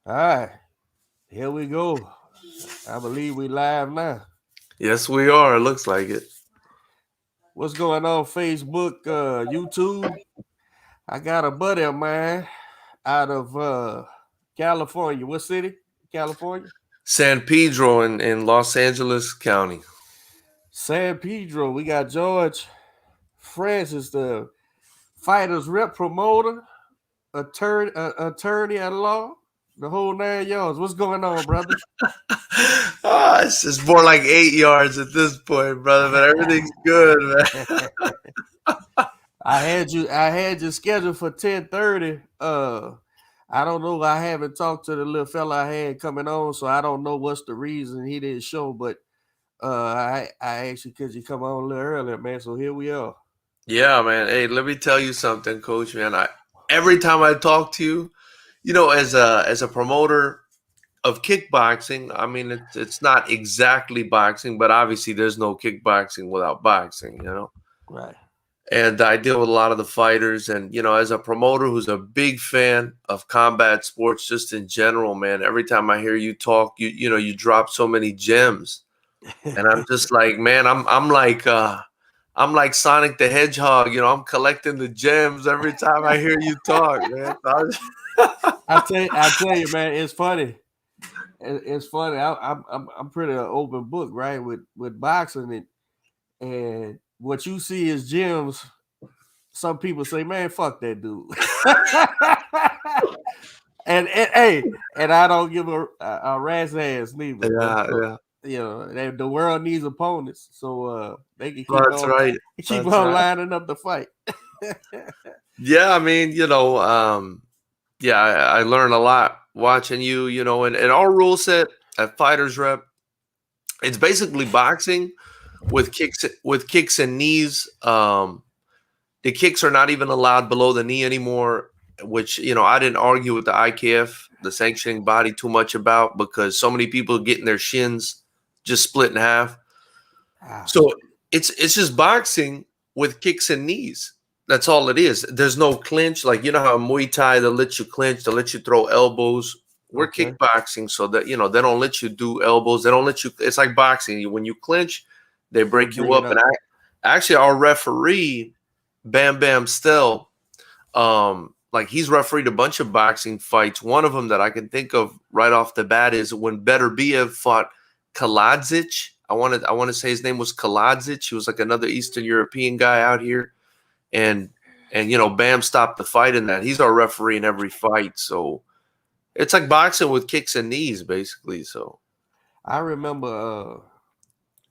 All right, here we go. I believe we live now. Yes, we are. It looks like it. What's going on, Facebook, YouTube? I got a buddy of mine out of California. What city? California? San Pedro in Los Angeles County. San Pedro. We got George Francis, the fighters rep promoter, attorney at law, the whole 9 yards. What's going on, brother? It's just more like 8 yards at this point, brother. But everything's good, man. I had you scheduled for 10:30. I don't know. I haven't talked to the little fella I had coming on, so I don't know what's the reason he didn't show. But I actually could you come on a little earlier, man. So here we are. Yeah, man. Hey, let me tell you something, Coach. Man, every time I talk to you, as a promoter of kickboxing, I mean, it's not exactly boxing, but obviously there's no kickboxing without boxing, Right. And I deal with a lot of the fighters, and as a promoter who's a big fan of combat sports, just in general, man. Every time I hear you talk, you drop so many gems, and I'm just like, man, I'm like Sonic the Hedgehog. I'm collecting the gems every time I hear you talk, man. I tell you, man, it's funny. It's funny. I'm pretty open book, right? With boxing and what you see is gems. Some people say, "Man, fuck that dude," and I don't give a rat's ass neither. Yeah. The world needs opponents, so they can That's right. keep on lining up the fight. Yeah, I mean, I learned a lot watching you, and our rule set at Fighters Rep, it's basically boxing with kicks and knees. The kicks are not even allowed below the knee anymore, which, I didn't argue with the IKF, the sanctioning body, too much about, because so many people getting their shins just split in half. So it's just boxing with kicks and knees. That's all it is. There's no clinch. Like, how Muay Thai, they'll let you clinch, they'll let you throw elbows. We're kickboxing, so that, they don't let you do elbows. They don't let you. It's like boxing. When you clinch, they break you up. And actually, our referee, Bam Bam Stell, like, he's refereed a bunch of boxing fights. One of them that I can think of right off the bat is when Beterbiev fought Kaladzic. I want to say his name was Kaladzic. He was like another Eastern European guy out here. And Bam stopped the fight in that. He's our referee in every fight. So it's like boxing with kicks and knees, basically. So I remember,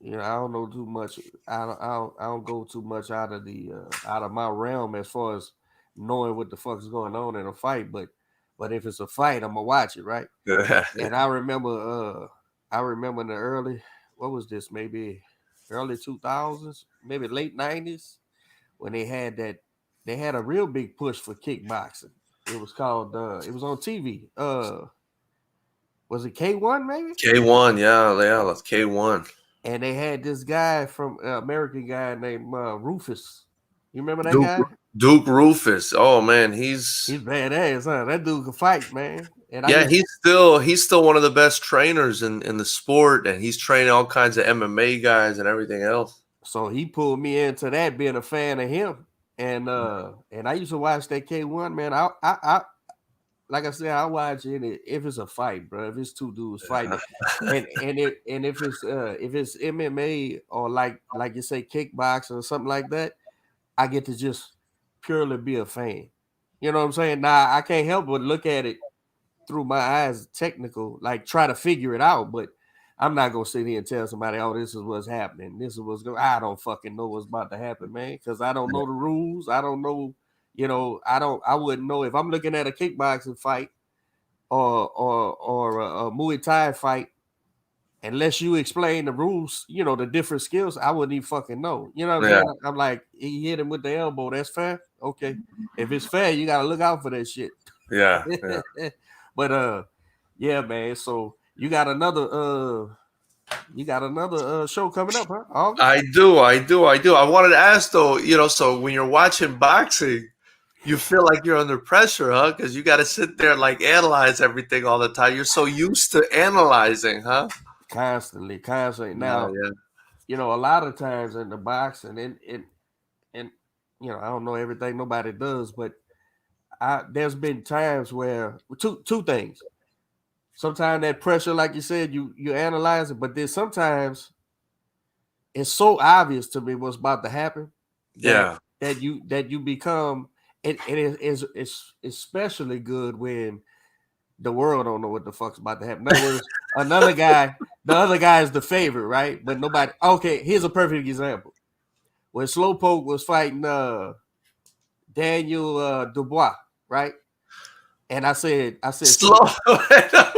I don't know too much. I don't go too much out of my realm as far as knowing what the fuck is going on in a fight. But if it's a fight, I'm gonna watch it, right? And I remember in the early, what was this? Maybe early 2000s, maybe late 90s. When they had a real big push for kickboxing. It was called, it was on TV. Was it K1 maybe? K1, yeah, that's K1. And they had this guy from American guy named Rufus. You remember that guy? Duke Rufus. Oh man, he's badass, huh? That dude can fight, man. And he's still one of the best trainers in the sport, and he's training all kinds of MMA guys and everything else. So he pulled me into that, being a fan of him, and I used to watch that K1, man. I like I said, I watch it if it's a fight, bro. If it's two dudes fighting, and if it's MMA or like you say kickboxing or something like that, I get to just purely be a fan. You know what I'm saying? Now I can't help but look at it through my eyes, technical, like try to figure it out, but I'm not gonna sit here and tell somebody, "Oh, this is what's happening. This is what's going." I don't fucking know what's about to happen, man, because I don't know the rules. I don't know. I wouldn't know if I'm looking at a kickboxing fight or a Muay Thai fight unless you explain the rules. The different skills. I wouldn't even fucking know. You know what I'm saying? I'm like, he hit him with the elbow. That's fair. Okay, if it's fair, you gotta look out for that shit. Yeah. But yeah, man. So. You got another show coming up, huh? August? I do. I wanted to ask though, so when you're watching boxing, You feel like you're under pressure, huh? Because you got to sit there and like analyze everything all the time. You're so used to analyzing, huh? Constantly. Yeah, Now, yeah. a lot of times in the boxing, and I don't know everything nobody does, but there's been times where two things. Sometimes that pressure, like you said, you analyze it, but then sometimes it's so obvious to me what's about to happen that Yeah. you become it's especially good when the world don't know what the fuck's about to happen. In other words, the other guy is the favorite, right? But nobody. Okay, here's a perfect example. When Slowpoke was fighting Daniel Dubois, right? And I said, Slow. Wait a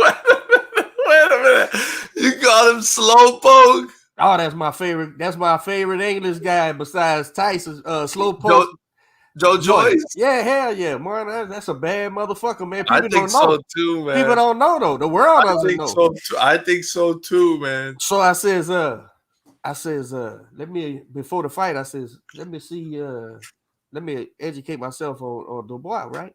minute. You call him Slowpoke? oh, that's my favorite. That's my favorite English guy besides Tyson. Slowpoke. Joe Joyce? Yeah, hell yeah, man. That's a bad motherfucker, man. I People think don't know. so too, man. People don't know though. The world doesn't know. I think so too, man. So I says, let me before the fight, I says, let me educate myself on Dubois, right?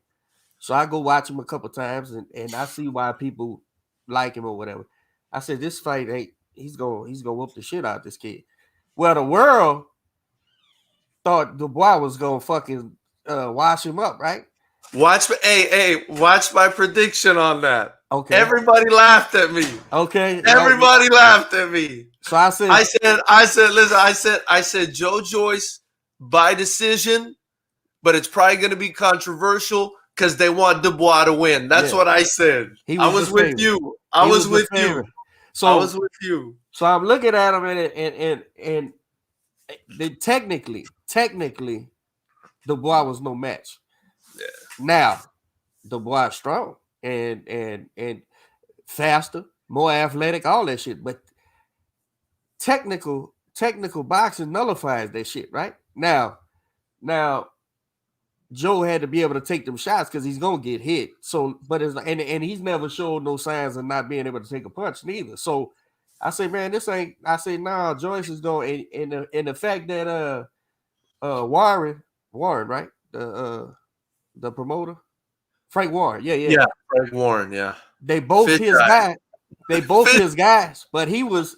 So I go watch him a couple times and I see why people like him or whatever. I said, this fight he's gonna whoop the shit out of this kid. Well, the world thought Dubois was gonna fucking wash him up, right? Watch my prediction on that. Okay. Everybody laughed at me. Okay. Everybody laughed at me. So I said, listen, I said Joe Joyce by decision, but it's probably going to be controversial because they want Dubois to win. That's what I said. I was with you. I was with you. So I'm looking at him and technically, Dubois was no match. Yeah. Now, Dubois is strong and faster, more athletic, all that shit. But technical boxing nullifies that shit, right? Now, Joe had to be able to take them shots because he's gonna get hit. So, but and he's never showed no signs of not being able to take a punch neither. So I say, man, this ain't. I say, nah, Joyce is going. And the fact that Warren, right, the promoter, Frank Warren, yeah, Frank Warren, yeah, they both his guys. They both his guys, but he was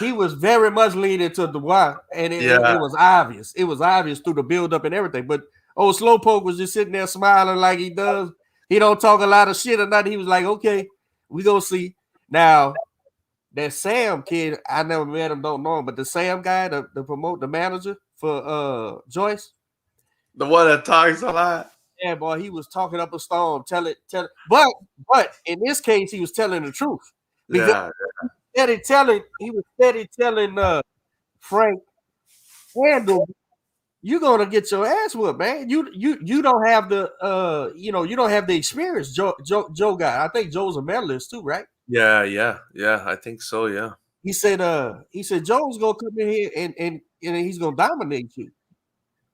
very much leaning to Dubois, and it was obvious. It was obvious through the build-up and everything. But Slowpoke was just sitting there smiling like he does. He don't talk a lot of shit or nothing. He was like, okay, we gonna see. Now, that Sam kid, I never met him, don't know him, but the Sam guy, the manager for Joyce. The one that talks a lot. Yeah, boy, he was talking up a storm, tell it. But in this case, he was telling the truth. Because he was steady telling Frank Randall, you're gonna get your ass whooped, man. You don't have the you don't have the experience Joe got. I think Joe's a medalist too, right? Yeah, I think so, yeah. He said Joe's gonna come in here and he's gonna dominate you.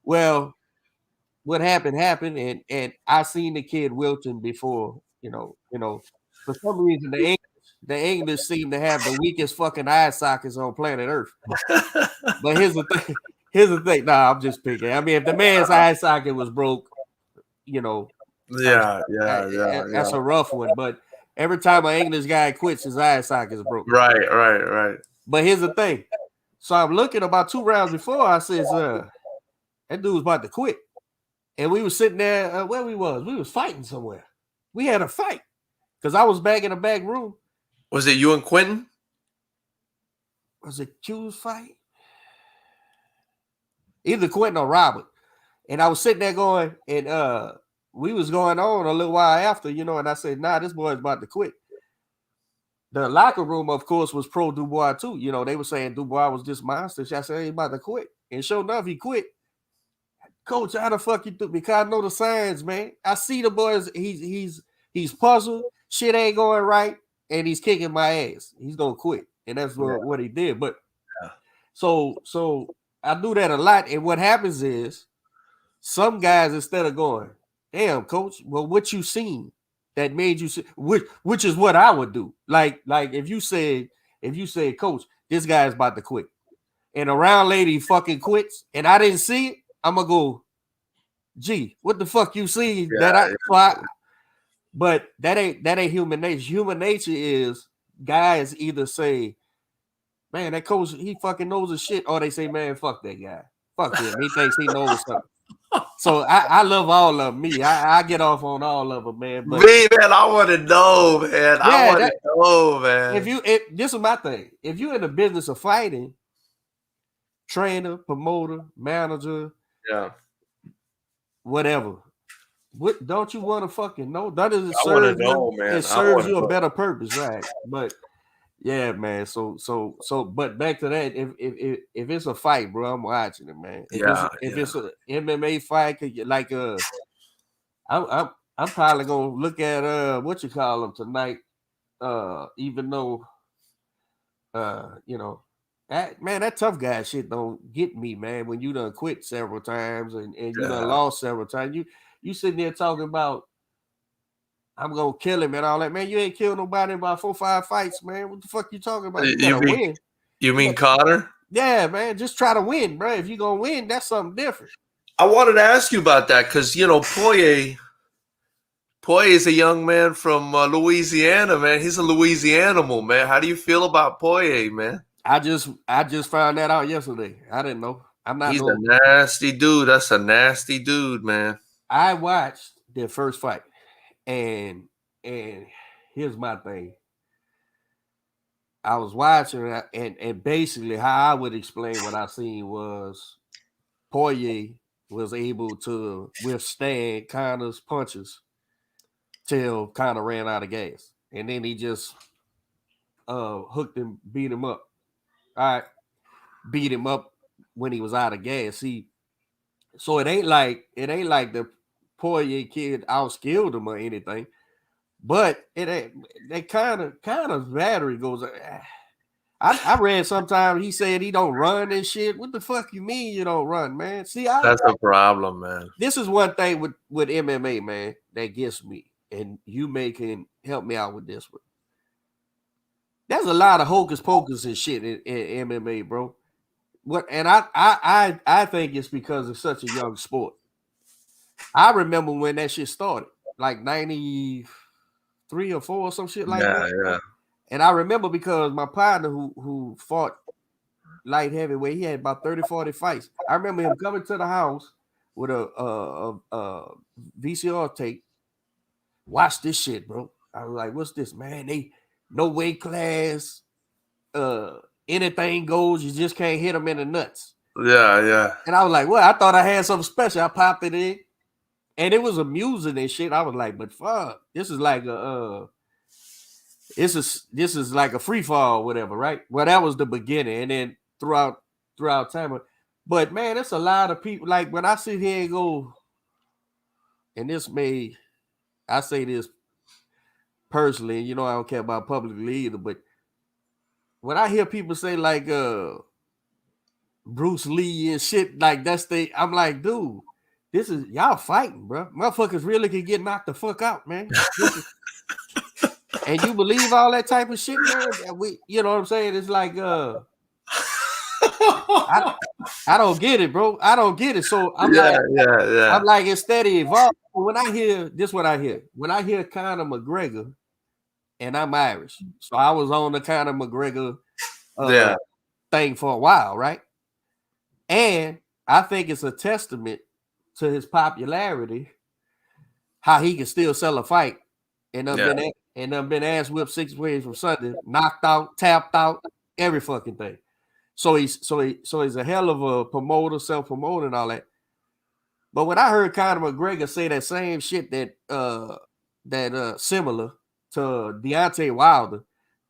Well, what happened, and I seen the kid Wilton before, for some reason the English seem to have the weakest fucking eye sockets on planet Earth. But here's the thing. Nah, I'm just picking. I mean, if the man's eye socket was broke, yeah, that's a rough one. But every time an English guy quits, his eye socket is broke. Right. But here's the thing. So I'm looking about 2 rounds before. I says, that dude was about to quit. And we were sitting there, where we was fighting somewhere. We had a fight because I was back in the back room. Was it you and Quentin? Was it Q's fight? Either Quentin or Robert. And I was sitting there going, and we was going on a little while after, and I said, nah, this boy's about to quit. The locker room, of course, was pro Dubois too. They were saying Dubois was this monster. I said, he's about to quit. And sure enough, he quit. Coach, how the fuck you do? Because I know the signs, man. I see the boys. He's puzzled. Shit ain't going right, and he's kicking my ass. He's gonna quit, and that's what he did. But so I do that a lot. And what happens is some guys, instead of going, damn, coach, well, what you seen that made you see, which is what I would do. Like if you said, coach, this guy's about to quit, and a round lady fucking quits, and I didn't see it, I'm gonna go, Gee, what the fuck you see Yeah, but that ain't human nature. Human nature is guys either say, man, that coach, he fucking knows his shit, or they say, man, fuck that guy. Fuck him. He thinks he knows something. So I love all of them. I get off on all of them, man. But me, man, I want to know, man. I yeah, want to know, man. This is my thing. If you're in the business of fighting, trainer, promoter, manager, Yeah, whatever, what don't you want to fucking know? That is, I want to know, man. it serves you a better purpose, right? But yeah, man. So, but back to that. If it's a fight, bro, I'm watching it, man. If it's an MMA fight, like I'm probably gonna look at what you call them tonight. Even though you know, that tough guy shit don't get me, man. When you done quit several times and you done lost several times, you sitting there talking about I'm gonna kill him and all that, man. You ain't killed nobody in about 4 or 5 fights, man. What the fuck you talking about? You gotta win. You mean Connor? Yeah, man. Just try to win, bro. If you gonna win, that's something different. I wanted to ask you about that because Poirier is a young man from Louisiana, man. He's a Louisianimal, man. How do you feel about Poirier, man? I just found that out yesterday. I didn't know. He's a nasty dude. That's a nasty dude, man. I watched their first fight, and here's my thing. I was watching, and basically how I would explain what I seen was Poirier was able to withstand Connor's punches till Connor ran out of gas, and then he just hooked him, beat him up. All right, beat him up when he was out of gas. So it ain't like the Poirier kid outskilled him or anything, but it ain't that kind of battery goes. I read sometime he said he don't run and shit. What the fuck you mean you don't run, man? See, that's a problem, man. This is one thing with MMA, man, that gets me, and you can help me out with this one. There's a lot of hocus pocus and shit in MMA, bro. And I think it's because it's such a young sport. I remember when that shit started, like 93 or 4 or some shit like that. Yeah. And I remember because my partner who fought light heavyweight, he had about 30, 40 fights. I remember him coming to the house with a VCR tape. Watch this shit, bro. I was like, what's this, man? They no weight class, anything goes. You just can't hit them in the nuts. Yeah. And I was like, well, I thought I had something special. I popped it in, and it was amusing and shit. I was like, but fuck, this is like this is like a free fall or whatever, right? Well, that was the beginning, and then throughout time. But man, it's a lot of people. Like when I sit here and go, and I say this personally, I don't care about publicly either, but when I hear people say like Bruce Lee and shit, like I'm like, dude, this is y'all fighting, bro. Motherfuckers really can get knocked the fuck out, man. And you believe all that type of shit, man? You know what I'm saying? It's like I don't get it, bro. I don't get it. So I'm I'm like, instead of evolving, when I hear this, what I hear when I hear Conor McGregor, and I'm Irish, so I was on the Conor McGregor thing for a while, right? And I think it's a testament to his popularity, how he can still sell a fight, and been ass whipped 6 ways from Sunday, knocked out, tapped out, every fucking thing. So he's a hell of a promoter, self-promoter, and all that. But when I heard Conor McGregor say that same shit that similar to Deontay Wilder,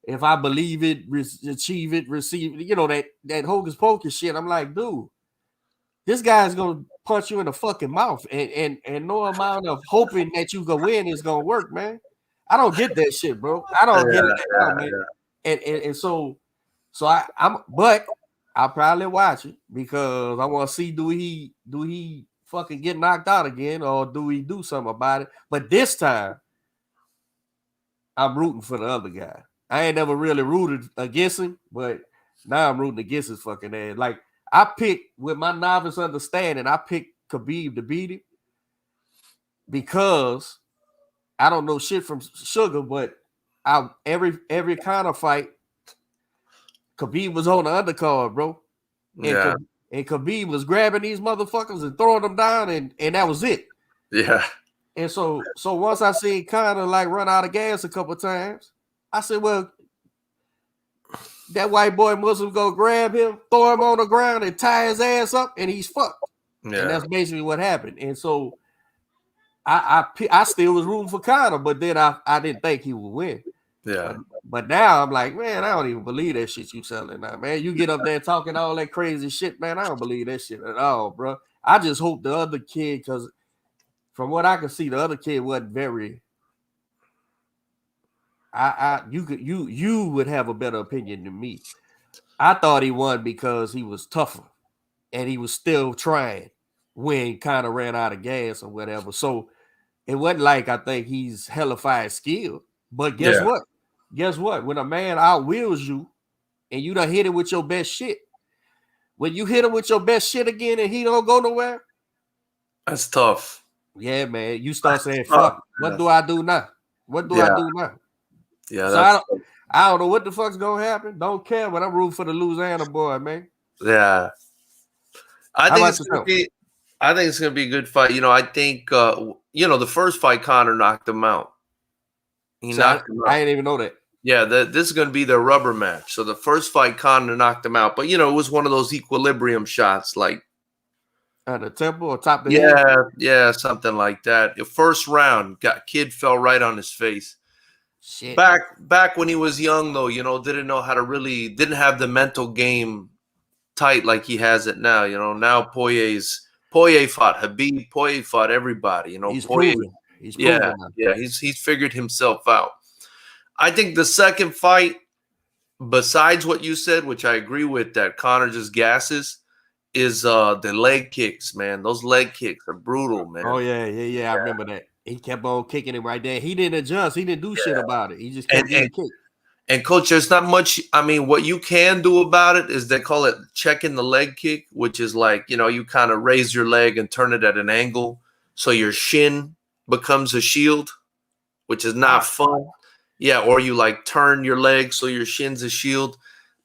if I believe it, achieve it, receive it, that hocus pocus shit, I'm like, dude, this guy's gonna punch you in the fucking mouth, and no amount of hoping that you go win is gonna work, man. I don't get that shit, bro. I don't get it, man. And so but I'll probably watch it because I want to see do he fucking get knocked out again, or do we do something about it? But this time, I'm rooting for the other guy. I ain't never really rooted against him, but now I'm rooting against his fucking ass. Like I picked with my novice understanding, I picked Khabib to beat him, because I don't know shit from Sugar, but every kind of fight, Khabib was on the undercard, bro. Yeah. And Khabib was grabbing these motherfuckers and throwing them down, and that was it. Yeah. And so once I seen Conor like run out of gas a couple times, I said, well, that white boy Muslim go grab him, throw him on the ground, and tie his ass up, and he's fucked. Yeah. And that's basically what happened. And so I still was rooting for Conor, but then I didn't think he would win. Yeah. But now I'm like, man, I don't even believe that shit you selling now, man. You get up there talking all that crazy shit, man. I don't believe that shit at all, bro. I just hope the other kid, because from what I can see, the other kid wasn't very. You would have a better opinion than me. I thought he won because he was tougher and he was still trying when kind of ran out of gas or whatever. So it wasn't like I think he's hellified skill. But guess what? Guess what? When a man outwills you and you done hit it with your best shit, when you hit him with your best shit again and he don't go nowhere, that's tough. Yeah, man. You start saying, fuck, what do I do now? What do I do now? Yeah, so I don't know what the fuck's gonna happen. Don't care, but I'm rooting for the Louisiana boy, man. Yeah. I think it's gonna be a good fight. You know, I think the first fight Conor knocked him out. He knocked him out. I didn't even know that. Yeah, this is gonna be their rubber match. So the first fight Conor knocked him out, but it was one of those equilibrium shots, like at the temple or top of the head? Yeah, something like that. The first round, kid fell right on his face. Shit. Back when he was young, though, didn't know how to didn't have the mental game tight like he has it now. Now Poirier fought Habib, Poirier fought everybody. He's proven. He's proven. Yeah, he's figured himself out. I think the second fight, besides what you said, which I agree with, that Conor just gasses, is the leg kicks, man. Those leg kicks are brutal, man. Oh yeah. I remember that. He kept on kicking him right there. He didn't adjust. He didn't do shit about it. He just kept getting kicked. And coach, there's not much. I mean, what you can do about it is they call it checking the leg kick, which is like, you kind of raise your leg and turn it at an angle so your shin becomes a shield, which is not fun. Yeah, or you like turn your leg so your shin's a shield.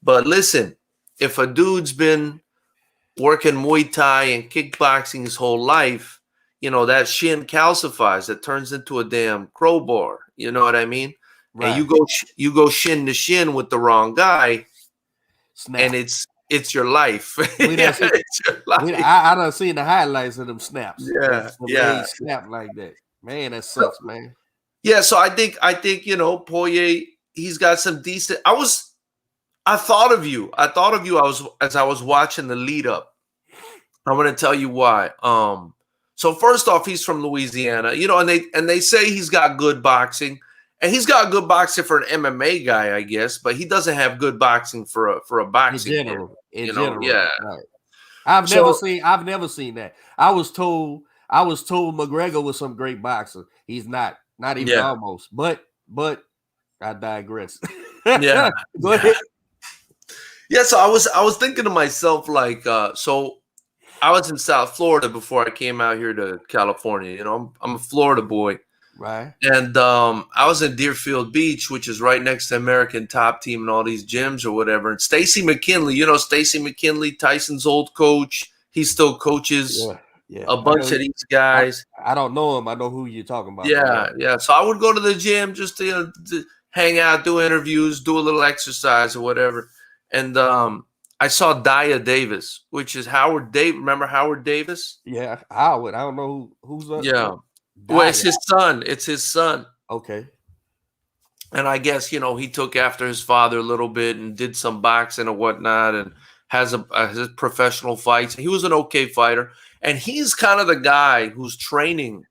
But listen, if a dude's been working Muay Thai and kickboxing his whole life, that shin calcifies. It turns into a damn crowbar. You know what I mean? Right. And you go shin to shin with the wrong guy, snap. And it's your life. It's your life. I done seen the highlights of them snaps. Yeah. Snap like that. Man, that sucks, man. Yeah, so I think Poirier, he's got some decent. I thought of you. As I was watching the lead up. I'm gonna tell you why. So first off, he's from Louisiana, and they say he's got good boxing, and he's got good boxing for an MMA guy, I guess, but he doesn't have good boxing for a boxing. In general, yeah. Right. I've never seen that. I was told McGregor was some great boxer. He's not even almost. But I digress. Yeah. Go ahead. Yeah, so I was thinking to myself, like, so I was in South Florida before I came out here to California. I'm a Florida boy. Right. And I was in Deerfield Beach, which is right next to American Top Team and all these gyms or whatever. And Stacy McKinley, Stacy McKinley, Tyson's old coach, he still coaches a bunch of these guys. I don't know him. I know who you're talking about. Yeah. So I would go to the gym just to hang out, do interviews, do a little exercise or whatever. And I saw Daya Davis, which is Howard Davis. Remember Howard Davis? Yeah, Howard. I don't know who's up. Yeah. Well, it's his son. It's his son. Okay. And I guess, he took after his father a little bit and did some boxing and whatnot and has his professional fights. He was an okay fighter. And he's kind of the guy who's training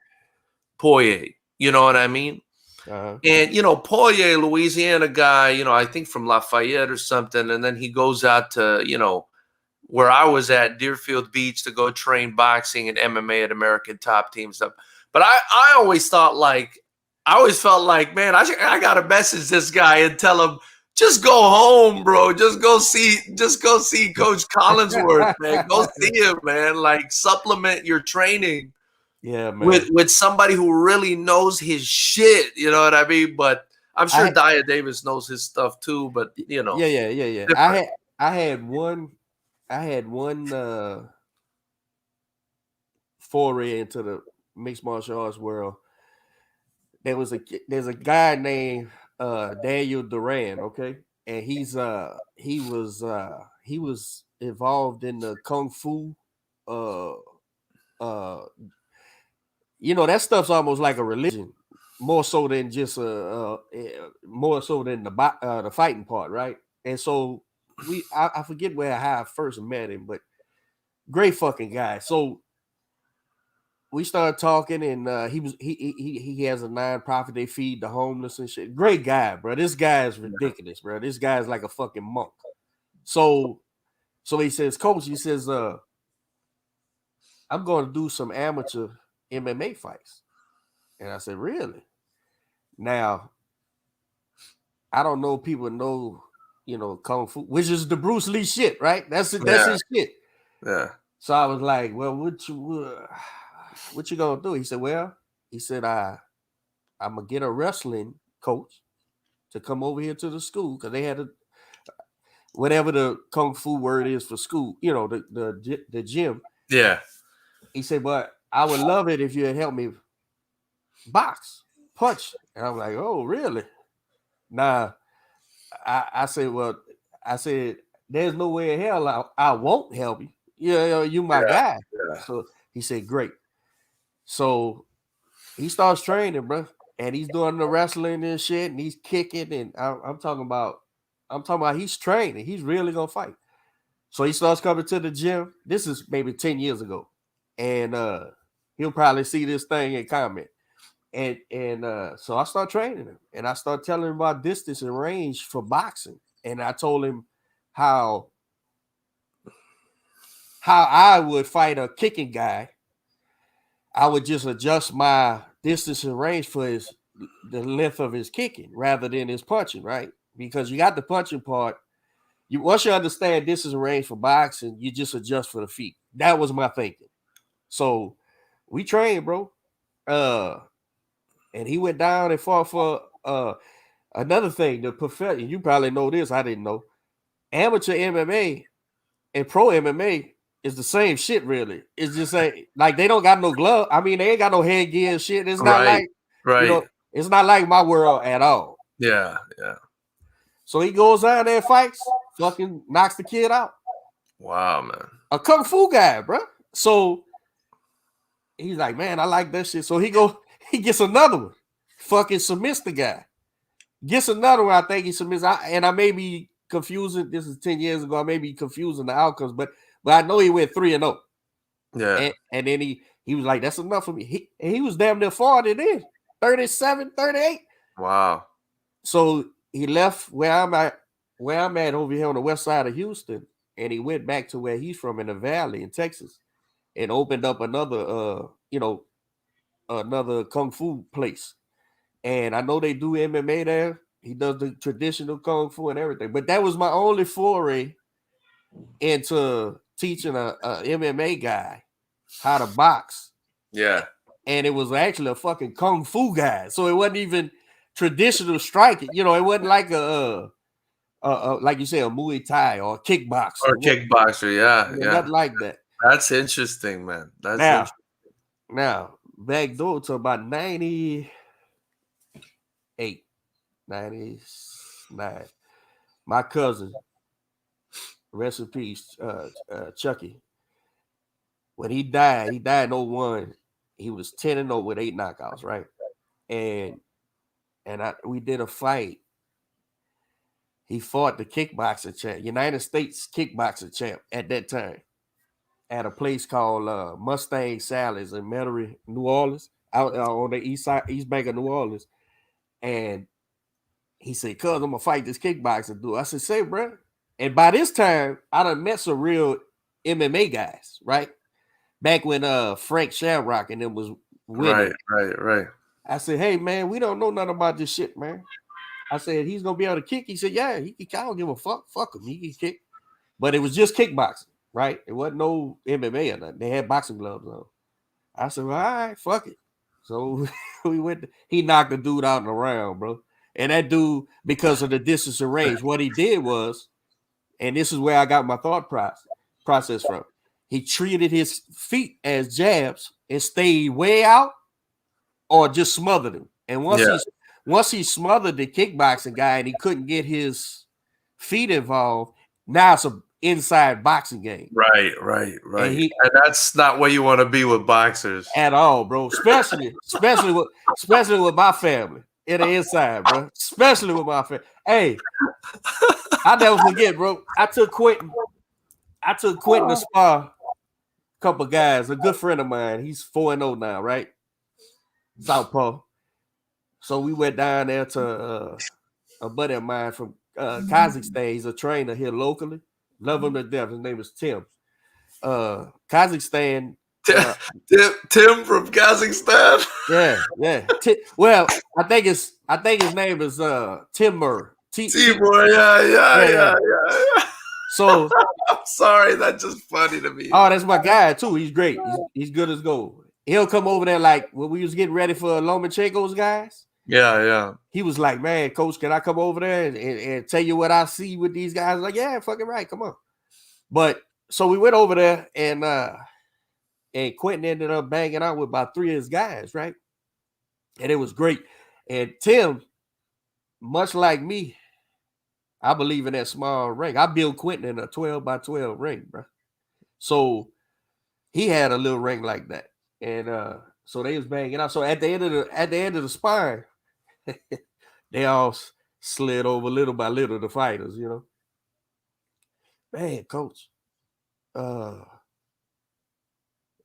Poirier. You know what I mean? Uh-huh. And, Poirier, Louisiana guy, I think from Lafayette or something. And then he goes out to, where I was at, Deerfield Beach, to go train boxing and MMA at American Top Team stuff. But I always felt like, man, I got to message this guy and tell him, just go home, bro. Just go see Coach Collinsworth, man. Go see him, man. Like, supplement your training, Yeah, man. With somebody who really knows his shit. You know what I mean? But I'm sure Dia Davis knows his stuff too. But you know, yeah. different. I had one foray into the mixed martial arts world. There's a guy named Daniel Duran, okay? And he was involved in the kung fu uh that stuff's almost like a religion, more so than just more so than the fighting part, right? And so I forget how I first met him, but great fucking guy. So we started talking, and he has a nonprofit. They feed the homeless and shit. Great guy, bro. This guy is ridiculous, bro. This guy is like a fucking monk. So he says, Coach, he says, I'm going to do some amateur MMA fights. And I said, really? Now, I don't know if people know, kung fu, which is the Bruce Lee shit, right? That's his shit. Yeah. So I was like, well, what you gonna do? He said, I'm gonna get a wrestling coach to come over here to the school, because they had whatever the kung fu word is for school, the gym. Yeah. He said, but I would love it if you had helped me box, punch. And I'm like, oh, really? Nah. I said, there's no way in hell I won't help you. You my guy. Yeah. So he said, great. So he starts training, bro, and he's doing the wrestling and shit, and he's kicking, and I'm talking about he's training. He's really gonna fight. So he starts coming to the gym. This is maybe 10 years ago, and he'll probably see this thing and comment. And so I start training him, and I start telling him about distance and range for boxing, and I told him how I would fight a kicking guy. I would just adjust my distance and range for the length of his kicking rather than his punching, right? Because you got the punching part. Once you understand distance and range for boxing, you just adjust for the feet. That was my thinking. So we trained, bro. And he went down and fought for another thing. The profession, you probably know this. I didn't know. Amateur MMA and pro MMA is the same shit, really. It's just like they don't got no glove. I mean, they ain't got no headgear and shit. It's not it's not like my world at all. Yeah. So he goes out there and fights, fucking knocks the kid out. Wow, man. A kung fu guy, bro. So he's like, man, I like that shit. So he gets another one. Fucking submits the guy. Gets another one. I think he submits. I may be confusing. This is 10 years ago. I may be confusing the outcomes, but I know he went 3-0. Yeah. And then he was like, that's enough for me. He was damn near 40 then. 37, 38. Wow. So he left where I'm at over here on the west side of Houston, and he went back to where he's from in the Valley in Texas, and opened up another another kung fu place. And I know they do MMA there. He does the traditional kung fu and everything. But that was my only foray into teaching a MMA guy how to box. Yeah. And it was actually a fucking kung fu guy. So it wasn't even traditional striking. It wasn't like like you say, a Muay Thai or a kickboxer. Or kickboxer, yeah. Nothing like that. That's interesting, man. That's interesting. Now, back door to about 98, 99. My cousin, rest in peace, Chucky. When he died in 01. He was 10-0 with 8 knockouts, right? And we did a fight. He fought the kickboxing champ, United States kickboxing champ at that time, at a place called Mustang Sally's in Metairie, New Orleans, out on the east bank of New Orleans. And he said, "Cuz, I'm gonna fight this kickboxing dude." I said, "Say, bro." And by this time, I done met some real MMA guys, right? Back when Frank Shamrock and them was winning. Right. I said, "Hey, man, we don't know nothing about this shit, man." I said, "He's gonna be able to kick." He said, "Yeah, I don't give a fuck. Fuck him. He can kick." But it was just kickboxing, right? It wasn't no MMA or nothing. They had boxing gloves on. I said, well, all right, fuck it. So we went. He knocked the dude out in the round, bro. And that dude, because of the distance and range, what he did was, and this is where I got my thought process from. He treated his feet as jabs and stayed way out, or just smothered him. And once he smothered the kickboxing guy and he couldn't get his feet involved, now it's an inside boxing game. Right. And that's not where you want to be with boxers at all, bro. Especially with my family in the inside, bro. Especially with my family. Hey, I never forget, bro. I took Quentin to spar a couple guys. A good friend of mine. He's 4-0 now, right? Southpaw. So we went down there to a buddy of mine from Kazakhstan. He's a trainer here locally. Love him to death. His name is Tim. Kazakhstan. Tim from Kazakhstan. Yeah. Well, I think his name is Timur. Timur. Yeah. So I'm sorry, that's just funny to me. Oh, that's my guy too. He's great. He's good as gold. He'll come over there like when we was getting ready for Lomachenko's guys. Yeah. He was like, man, coach, can I come over there and tell you what I see with these guys? Like, yeah, fucking right, come on. But so we went over there and Quentin ended up banging out with about 3 of his guys, right? And it was great. And Tim, much like me, I believe in that small ring. I built Quentin in a 12x12 ring, bro. So he had a little ring like that. And so they was banging out. So at the end of the sparring, they all slid over little by little, the fighters, you know. Man, coach,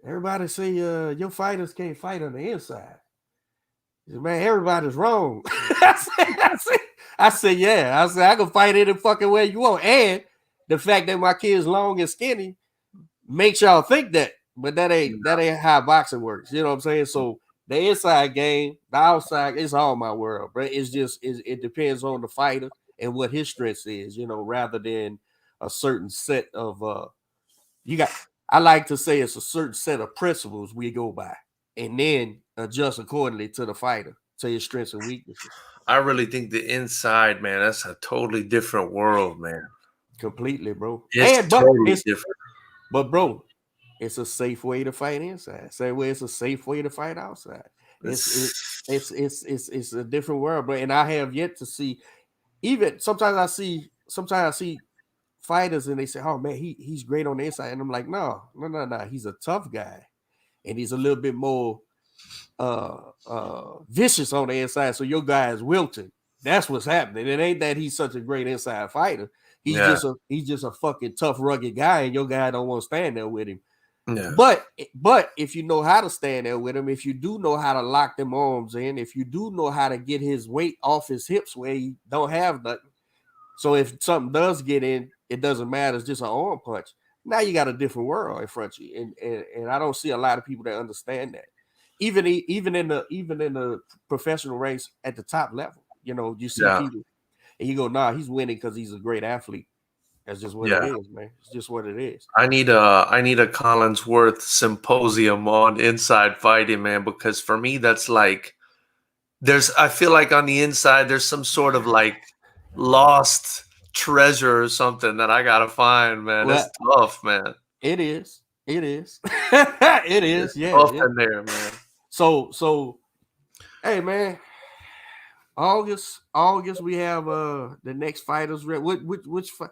everybody say your fighters can't fight on the inside. Said, man, everybody's wrong. I said, yeah. I said, I can fight any fucking way you want. And the fact that my kid's long and skinny makes y'all think that. But that ain't how boxing works. You know what I'm saying? So the inside game, the outside, it's all my world, bro. It's just it depends on the fighter and what his strength is, you know, rather than a certain set of I like to say it's a certain set of principles we go by and then adjust accordingly to the fighter, to his strengths and weaknesses. I really think the inside, man, that's a totally different world, man. Completely, bro. It's totally different. But bro, it's a safe way to fight inside. Same way it's a safe way to fight outside. It's a different world, bro. And I have yet to see. Even sometimes I see fighters and they say, "Oh man, he's great on the inside," and I'm like, "No. He's a tough guy, and he's a little bit more vicious on the inside. So your guy is wilting. That's what's happening. It ain't that he's such a great inside fighter. He's just a fucking tough, rugged guy, and your guy don't want to stand there with him." Yeah. But if you know how to stand there with him, if you do know how to lock them arms in, if you do know how to get his weight off his hips where he don't have nothing, so if something does get in, it doesn't matter. It's just an arm punch. Now you got a different world in front of you, and I don't see a lot of people that understand that. Even in the professional race at the top level, you know, you see people, and you go, "Nah, he's winning because he's a great athlete." That's just what it is, man. It's just what it is. I need a Collinsworth symposium on inside fighting, man, because for me that's like I feel like on the inside there's some sort of like lost treasure or something that I gotta find, man. Well, it's tough, man. It is. It is. It is. Yeah. Tough in there, man. So, hey, man. August, we have the next fighters. Which fight?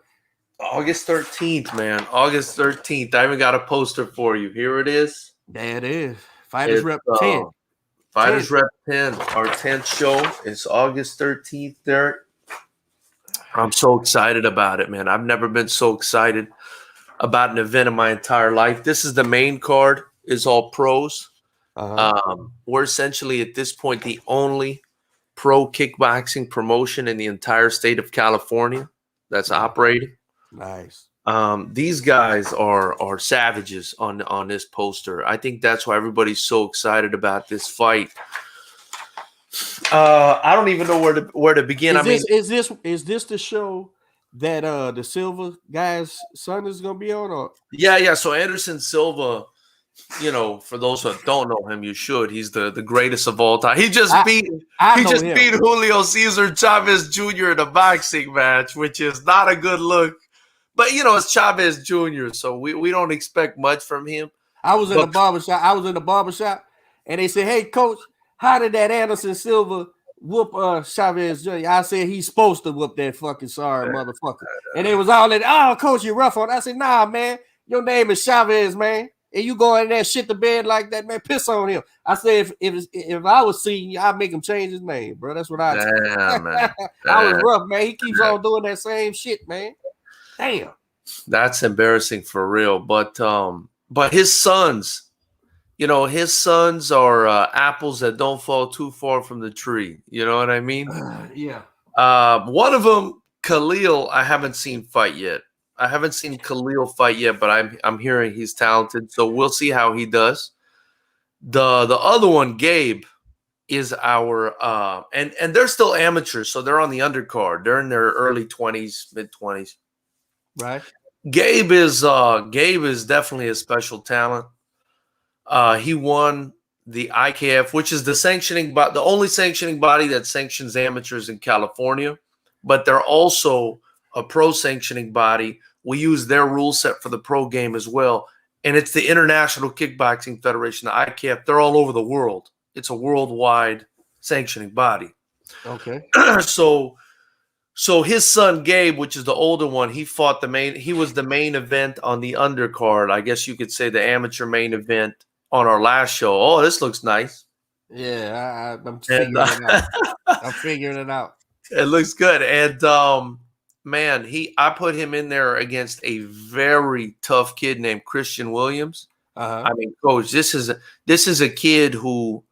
August 13th, man. August 13th. I even got a poster for you. Here it is. There it is. Fighters Rep 10. Fighters Rep 10. Our 10th show is August 13th, Derek. I'm so excited about it, man. I've never been so excited about an event in my entire life. This is the main card. It's all pros. We're essentially at this point the only pro kickboxing promotion in the entire state of California that's operating. Nice. These guys are savages on this poster. I think that's why everybody's so excited about this fight. I don't even know where to begin. Is this the show that the Silva guy's son is gonna be on? Or? Yeah. So Anderson Silva, you know, for those who don't know him, you should. He's the greatest of all time. He just I beat Julio Cesar Chavez Jr. in a boxing match, which is not a good look. But you know, it's Chavez Jr., so we don't expect much from him. I was in the barbershop, and they said, "Hey, coach, how did that Anderson Silva whoop Chavez Jr.?" I said he's supposed to whoop that fucking sorry motherfucker. And they was all in, "Oh, coach, you rough on." I said, "Nah, man, your name is Chavez, man. And you go in there shit the bed like that, man, piss on him." I said, if I was seeing you, I'd make him change his name, bro. That's what I Damn, man. I was rough, man. He keeps on doing that same shit, man. Damn. That's embarrassing for real. But his sons, you know, his sons are apples that don't fall too far from the tree. You know what I mean? Yeah. One of them, Khalil, I haven't seen fight yet. I haven't seen Khalil fight yet, but I'm hearing he's talented. So we'll see how he does. The other one, Gabe, is our and they're still amateurs, so they're on the undercard. They're in their early 20s, mid 20s. Right. Gabe is definitely a special talent. He won the IKF, which is the only sanctioning body that sanctions amateurs in California, but they're also a pro sanctioning body. We use their rule set for the pro game as well. And it's the International Kickboxing Federation, the IKF. They're all over the world. It's a worldwide sanctioning body. Okay. So his son Gabe, which is the older one, he was the main event on the undercard. I guess you could say the amateur main event on our last show. Oh, this looks nice. Yeah, I'm figuring it out. I'm figuring it out. It looks good. And man, I put him in there against a very tough kid named Christian Williams. I mean, coach, this is a kid who,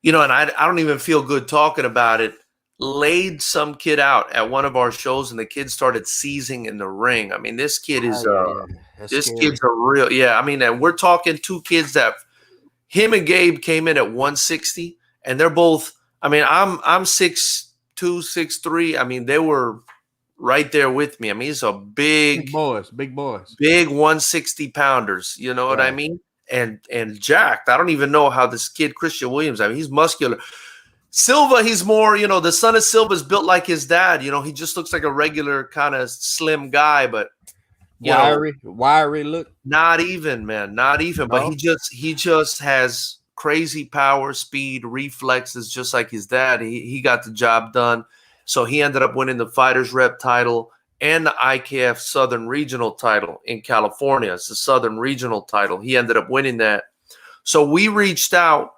you know, and I don't even feel good talking about it, laid some kid out at one of our shows, and the kid started seizing in the ring. I mean, this kid is kid's a real, yeah. I mean, and we're talking two kids that him and Gabe came in at 160, and they're both. I mean, I'm 6'2", 6'3". I mean, they were right there with me. I mean, he's a big boys, big 160 pounders. You know what I mean? And jacked. I don't even know how this kid Christian Williams. I mean, he's muscular. Silva, he's more, you know, the son of Silva is built like his dad. You know, he just looks like a regular kind of slim guy, but wiry look. Not even, man, not even. No? But he just has crazy power, speed, reflexes, just like his dad. He got the job done. So he ended up winning the Fighters Rep title and the IKF Southern Regional title in California. It's the Southern Regional title. He ended up winning that. So we reached out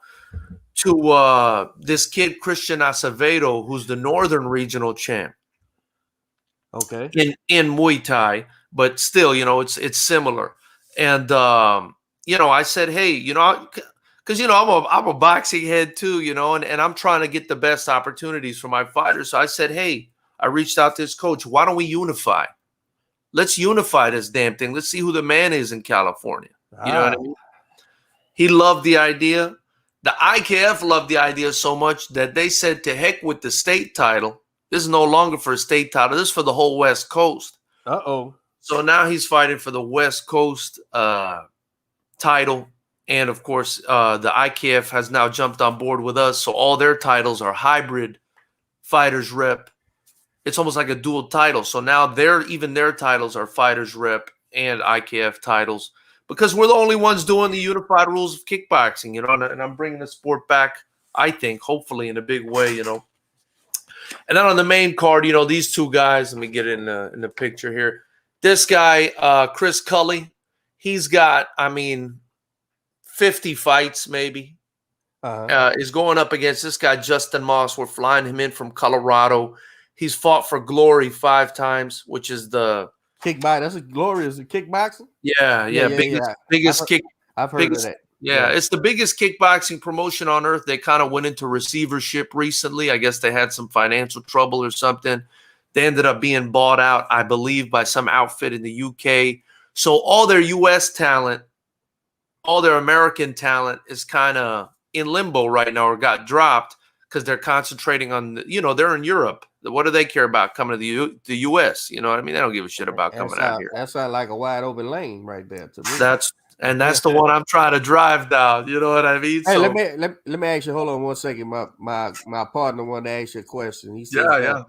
to this kid, Christian Acevedo, who's the Northern Regional champ. Okay. In Muay Thai, but still, you know, it's similar. And you know, I said, hey, you know, because you know I'm a boxing head too, you know, and I'm trying to get the best opportunities for my fighters. So I said, hey, I reached out to this coach. Why don't we unify? Let's unify this damn thing. Let's see who the man is in California. You know what I mean? He loved the idea. The IKF loved the idea so much that they said, to heck with the state title. This is no longer for a state title. This is for the whole West Coast. So now he's fighting for the West Coast title. And, of course, the IKF has now jumped on board with us. So all their titles are hybrid Fighters Rep. It's almost like a dual title. So now even their titles are Fighters Rep and IKF titles, because we're the only ones doing the unified rules of kickboxing, you know, and I'm bringing the sport back, I think, hopefully in a big way, you know. And then on the main card, you know, these two guys, let me get in the picture here. This guy, Chris Cully, he's got, I mean, 50 fights maybe. Is going up against this guy, Justin Moss. We're flying him in from Colorado. He's fought for Glory 5 times, which is the kickboxing. That's a Glory. Is it kickboxing? Yeah. Biggest kick. I've heard of that. Yeah, it's the biggest kickboxing promotion on earth. They kind of went into receivership recently. I guess they had some financial trouble or something. They ended up being bought out, I believe, by some outfit in the UK. So all their US talent, all their American talent is kind of in limbo right now, or got dropped because they're concentrating on, you know, they're in Europe. What do they care about coming to the U.S.? You know what I mean? They don't give a shit about coming out here. That sounds like a wide open lane right there to me. And that's the one I'm trying to drive down. You know what I mean? Hey, So, let me ask you. Hold on 1 second. My partner wanted to ask you a question. He says, yeah.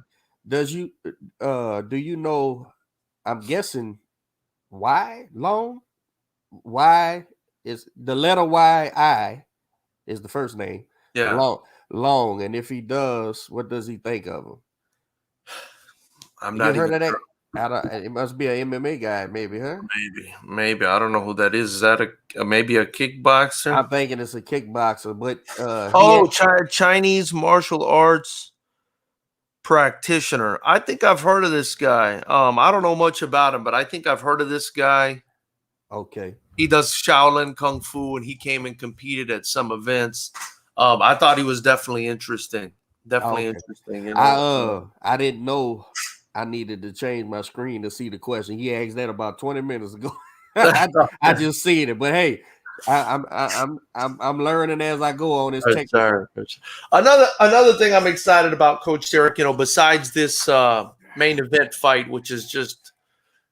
do you know? I'm guessing why long? Why is the letter Y is the first name? Yeah. Long. And if he does, what does he think of him? I'm You not heard even of that? sure. It must be an MMA guy, maybe, huh? Maybe. I don't know who that is. Is that maybe a kickboxer? I'm thinking it's a kickboxer, but Oh, Chinese martial arts practitioner. I think I've heard of this guy. I don't know much about him, but I think I've heard of this guy. Okay. He does Shaolin Kung Fu, and he came and competed at some events. I thought he was definitely interesting. Definitely interesting. You know, I didn't know I needed to change my screen to see the question. He asked that about 20 minutes ago. I just seen it, but hey, I'm learning as I go on this tech. Another thing I'm excited about, Coach Derek. You know, besides this main event fight, which is just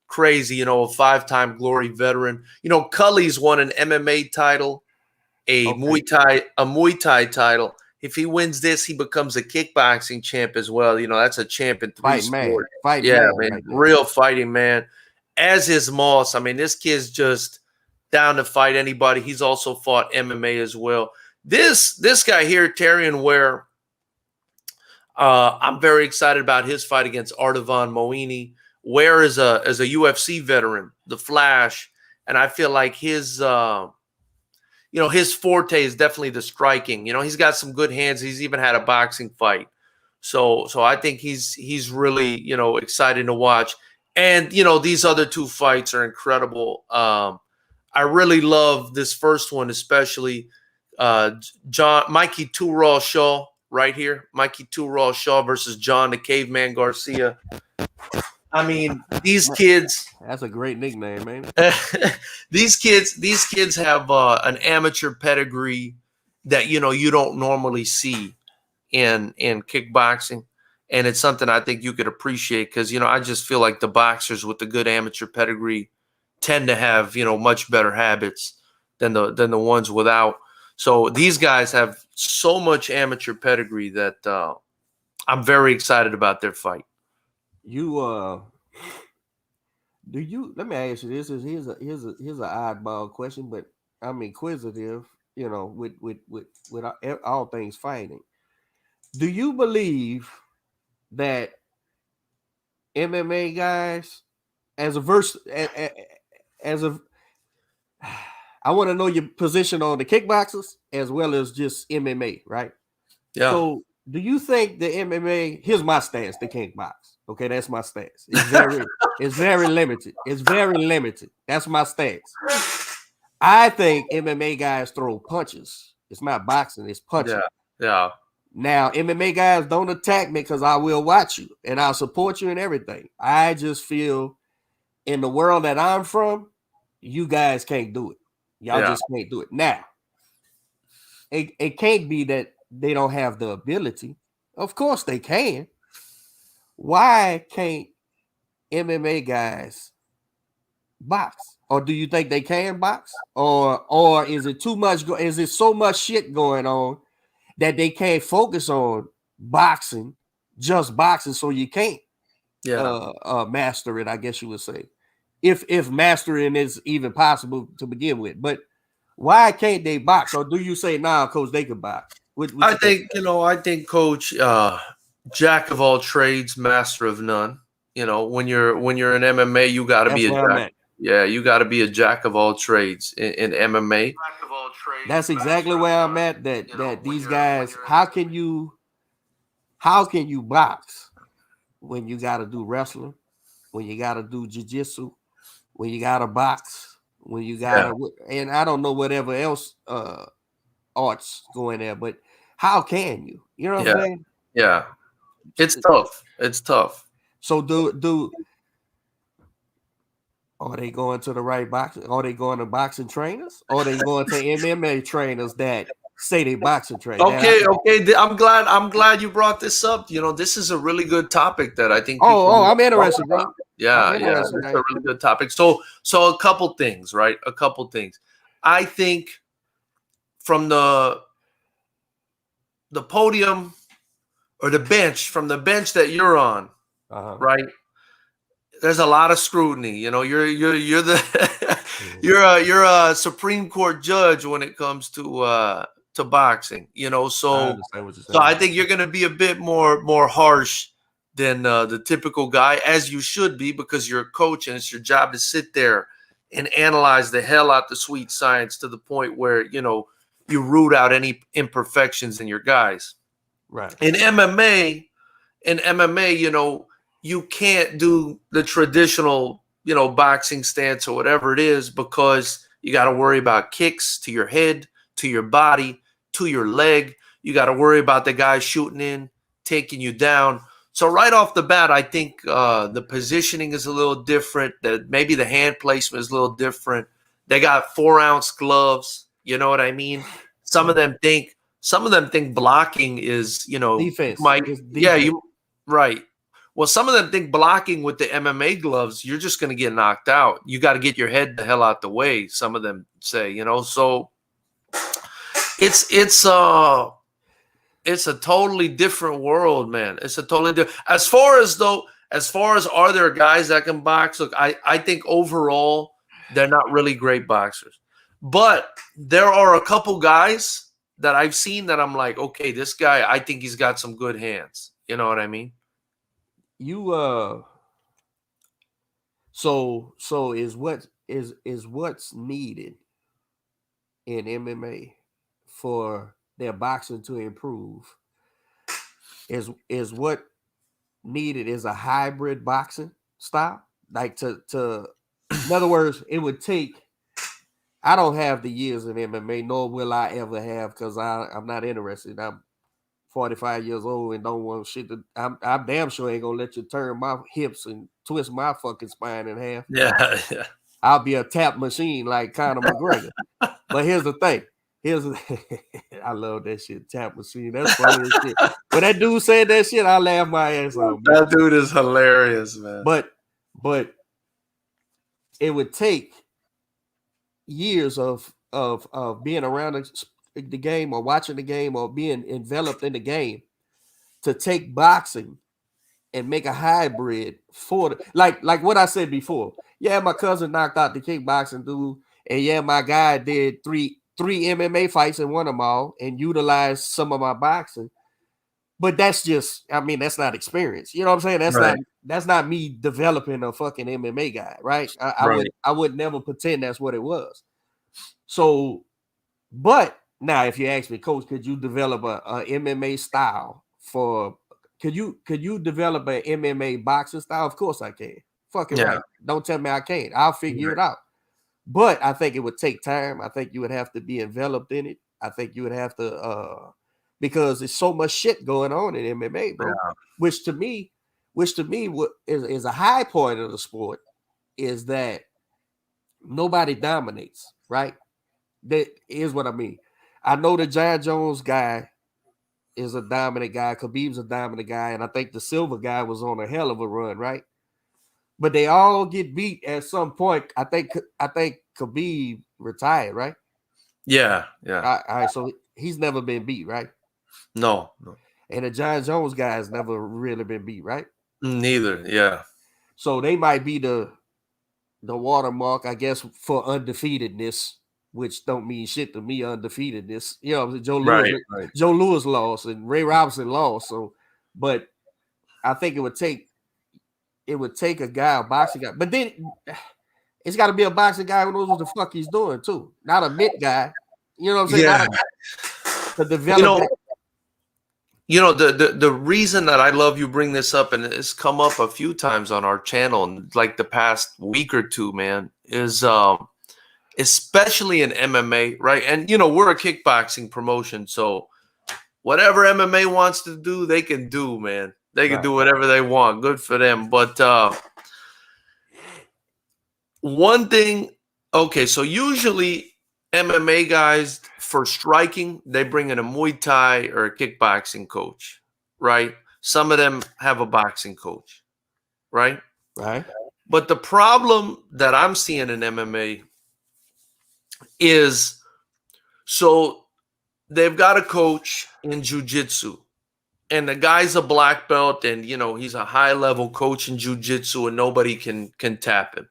crazy. You know, a 5-time Glory veteran. You know, Cully's won an MMA title, a Muay Thai title. If he wins this, he becomes a kickboxing champ as well. You know, that's a champ in 3 sports. Man, right, real fighting man. As is Moss. I mean, this kid's just down to fight anybody. He's also fought MMA as well. This guy here, Terrion Ware, I'm very excited about his fight against Ardavan Moini. Ware is a UFC veteran, the Flash, and I feel like his his forte is definitely the striking. You know, he's got some good hands. He's even had a boxing fight. So I think he's really, you know, exciting to watch. And, you know, these other 2 fights are incredible. I really love this first one, especially Mikey Two Raw Shaw right here. Mikey Two Raw Shaw versus John the Caveman Garcia. I mean, these kids. That's a great nickname, man. These kids have an amateur pedigree that, you know, you don't normally see in kickboxing, and it's something I think you could appreciate because, you know, I just feel like the boxers with the good amateur pedigree tend to have, you know, much better habits than the ones without. So these guys have so much amateur pedigree that I'm very excited about their fight. Let me ask you this. Here's an oddball question, but I'm inquisitive, you know, with all things fighting. Do you believe that MMA guys, I want to know your position on the kickboxers as well as just MMA, right? Yeah. So do you think the MMA, here's my stance, the kickbox. Okay, that's my stance. It's very limited. It's very limited. That's my stance. I think MMA guys throw punches. It's not boxing, it's punching. Yeah. Now, MMA guys, don't attack me because I will watch you and I'll support you and everything. I just feel in the world that I'm from, you guys can't do it. Y'all just can't do it. Now, it can't be that they don't have the ability. Of course they can. Why can't MMA guys box? Or do you think they can box? Or is it too much? Is it so much shit going on that they can't focus on boxing, just boxing, so you can't master it, I guess you would say. If mastering is even possible to begin with. But why can't they box? Or do you say, nah, coach, they can box? I think, coach, jack of all trades, master of none. You know, when you're in MMA, you got to be a jack. Yeah, you got to be a jack of all trades in MMA. That's exactly where I'm at. That these guys, how can you box when you got to do wrestling, when you got to do jiu-jitsu, when you got to box, when you got to, and I don't know whatever else arts going there, but how can you? You know what I'm saying? Yeah, it's tough. It's tough. So are they going to the right boxing? Are they going to boxing trainers? Or are they going to MMA trainers that say they boxing trainers? Okay. I'm glad you brought this up. You know, this is a really good topic that I think. I'm interested, bro. Yeah, it's a really good topic. So a couple things, right? A couple things. I think from the podium or the bench, from the bench that you're on, right? There's a lot of scrutiny. You know, you're the you're a Supreme Court judge when it comes to boxing. You know, so I think you're going to be a bit more harsh than the typical guy, as you should be, because you're a coach and it's your job to sit there and analyze the hell out the sweet science to the point where, you know, you root out any imperfections in your guys. Right. In MMA, you know, you can't do the traditional, you know, boxing stance or whatever it is, because you got to worry about kicks to your head, to your body, to your leg. You got to worry about the guy shooting in, taking you down. So right off the bat, I think the positioning is a little different. That maybe the hand placement is a little different. They got 4-ounce gloves. You know what I mean? Some of them think blocking is, you know, defense. Right. Well, some of them think blocking with the MMA gloves, you're just going to get knocked out. You got to get your head the hell out the way. Some of them say, you know, so it's a totally different world, man. It's a totally different. As far as are there guys that can box? Look, I think overall they're not really great boxers, but there are a couple guys that I've seen that I'm like, okay, this guy, I think he's got some good hands. You know what I mean? So is what's needed in MMA for their boxing to improve is what needed is a hybrid boxing style. Like to in other words, it would take, I don't have the years in MMA, nor will I ever have, because I'm not interested. I'm 45 years old and don't want shit to. I'm damn sure ain't gonna let you turn my hips and twist my fucking spine in half. Yeah. I'll be a tap machine like Conor McGregor. But here's the thing. I love that shit, tap machine. That's funny as shit. When that dude said that shit, I laughed my ass off. That dude is hilarious, man. But it would take years of being around the game or watching the game or being enveloped in the game to take boxing and make a hybrid for like what I said before. Yeah, my cousin knocked out the kickboxing dude, and yeah, my guy did three MMA fights and won them all and utilized some of my boxing. But that's just, I mean, that's not experience. You know what I'm saying? That's not me developing a fucking MMA guy, right? I would never pretend that's what it was. So, but now if you ask me, Coach, could you develop a MMA style for? Could you develop an MMA boxing style? Of course I can. Fucking right. Don't tell me I can't. I'll figure it out. But I think it would take time. I think you would have to be enveloped in it. I think you would have to because there's so much shit going on in MMA, bro. Yeah. Which to me what is a high point of the sport is that nobody dominates, right? That is what I mean. I know the John Jones guy is a dominant guy. Khabib's a dominant guy, and I think the Silver guy was on a hell of a run, right? But they all get beat at some point. I think Khabib retired, right? Yeah. All right, so he's never been beat, right? No. And the John Jones guy has never really been beat, right? Neither, yeah. So they might be the watermark, I guess, for undefeatedness, which don't mean shit to me. Undefeatedness, you know, Joe Louis lost and Ray Robinson lost. So, but I think it would take a guy, a boxing guy, but then it's got to be a boxing guy who knows what the fuck he's doing too, not a mitt guy. You know what I'm saying? Yeah. To develop. You know, the reason that I love you bring this up, and it's come up a few times on our channel in like the past week or two, man, is especially in MMA, right? And you know, we're a kickboxing promotion, so whatever MMA wants to do, they can do, man. They can do whatever they want. Good for them. But one thing, okay, so usually MMA guys, for striking, they bring in a Muay Thai or a kickboxing coach, right? Some of them have a boxing coach, right? Right. But the problem that I'm seeing in MMA is so they've got a coach in jiu-jitsu, and the guy's a black belt, and he's a high level coach in jiu-jitsu, and nobody can tap him.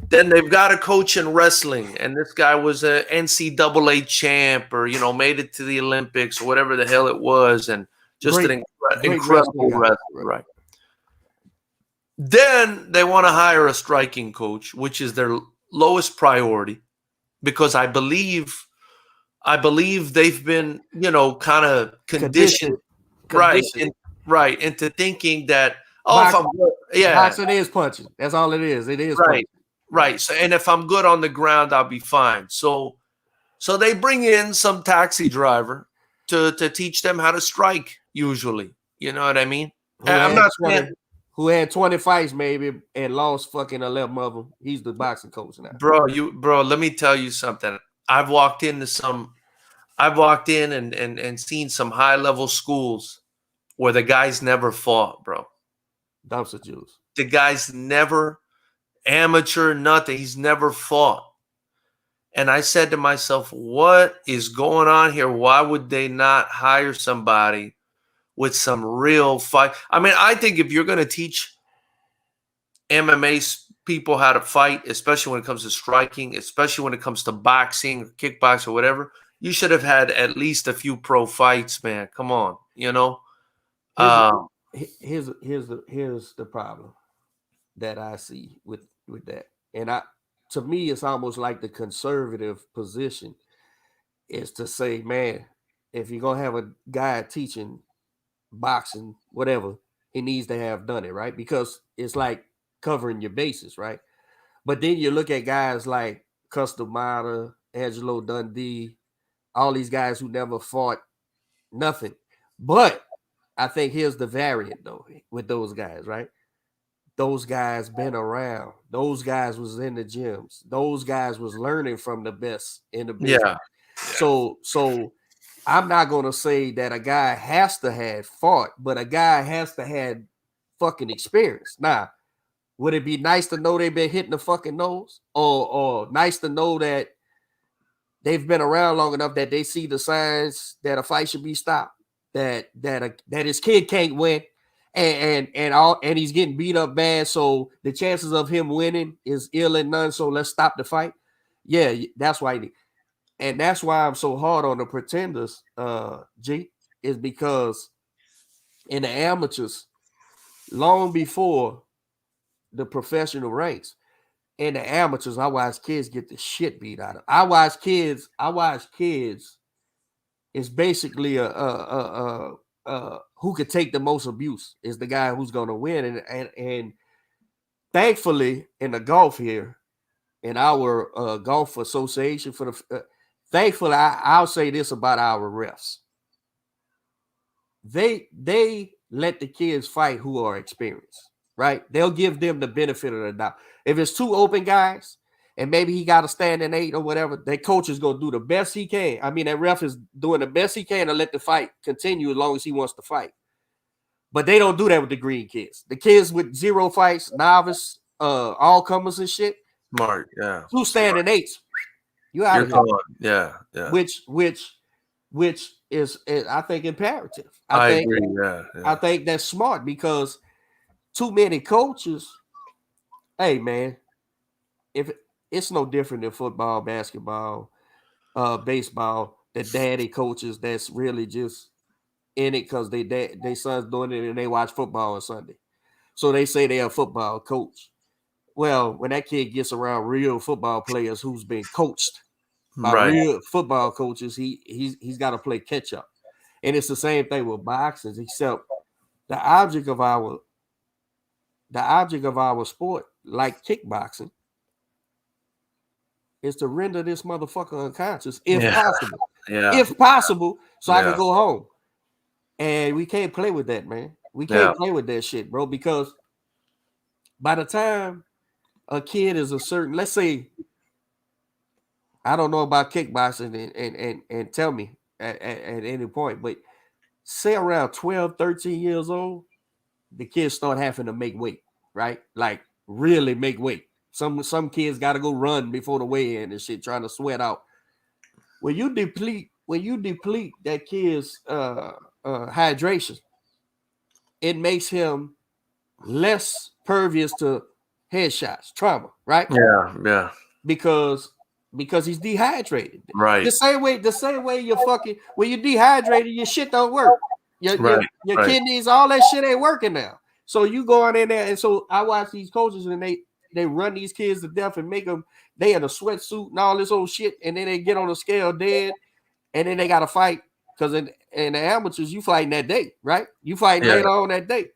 Then they've got a coach in wrestling, and this guy was a NCAA champ, or made it to the Olympics or whatever the hell it was, and just Great, an great incredible guy. wrestler, right? Then they want to hire a striking coach, which is their lowest priority, because I believe they've been, kind of conditioned, right, into thinking that boxing, if I'm good, boxing is punching. That's all it is. It is right, punching. right. So, and if I'm good on the ground, I'll be fine. So they bring in some taxi driver to teach them how to strike. Usually, you know what I mean. I'm not saying. Who had 20 fights maybe and lost fucking 11 of them. He's the boxing coach now. Bro, let me tell you something. I've walked in and seen some high level schools where the guys never fought, bro. Dumpster juice. The guy's never amateur, nothing. He's never fought. And I said to myself, what is going on here? Why would they not hire somebody with some real fight? I mean, I think if you're going to teach MMA people how to fight, especially when it comes to striking, especially when it comes to boxing or kickboxing or whatever, you should have had at least a few pro fights, man. Come on, Here's the problem that I see with that, and to me, it's almost like the conservative position is to say, man, if you're gonna have a guy teaching boxing, whatever, he needs to have done it, right? Because it's like covering your bases, right? But then you look at guys like Castañeda, Angelo Dundee, all these guys who never fought nothing. But I think here's the variant though with those guys, right? Those guys been around. Those guys was in the gyms. Those guys was learning from the best in the business. Yeah. So I'm not gonna say that a guy has to have fought, but a guy has to have fucking experience. Now, would it be nice to know they've been hitting the fucking nose, or nice to know that they've been around long enough that they see the signs that a fight should be stopped, that his kid can't win, and he's getting beat up bad, so the chances of him winning is ill and none. So let's stop the fight. Yeah, that's why. And that's why I'm so hard on the pretenders, G, is because in the amateurs, long before the professional ranks, in the amateurs, I watch kids get the shit beat out of them. I watch kids. It's basically who could take the most abuse is the guy who's going to win. And thankfully, in the golf here, in our golf association for the thankfully, I'll say this about our refs. They let the kids fight who are experienced, right? They'll give them the benefit of the doubt. If it's two open guys and maybe he got a standing 8 or whatever, that coach is going to do the best he can. I mean, that ref is doing the best he can to let the fight continue as long as he wants to fight. But they don't do that with the green kids. The kids with 0 fights, novice, all comers and shit. Smart, yeah. 2 standing 8s. You're out of here. Yeah. Which is I think imperative. I agree. Yeah. I think that's smart because too many coaches. Hey man, if it's no different than football, basketball, baseball, the daddy coaches that's really just in it because they sons doing it and they watch football on Sunday, so they say they're a football coach. Well, when that kid gets around real football players who's been coached by real football coaches, he's got to play catch up. And it's the same thing with boxing, except the object of our sport, like kickboxing, is to render this motherfucker unconscious if possible. Yeah. If possible, so I can go home. And we can't play with that, man. We can't play with that shit, bro, because by the time a kid is a certain, let's say, I don't know about kickboxing and tell me at any point, but say around 12, 13 years old, the kids start having to make weight, right? Like really make weight. Some kids got to go run before the weigh-in and shit, trying to sweat out. When you deplete that kid's hydration, it makes him less pervious to headshots, trauma, right? Yeah. Because he's dehydrated. Right. The same way you're fucking when you're dehydrated, your shit don't work. Your kidneys, all that shit ain't working now. So you go in there, and so I watch these coaches and they run these kids to death and make them they in a sweatsuit and all this old shit, and then they get on the scale dead, and then they got to fight because in the amateurs you fighting that day, right? You fighting later on that day,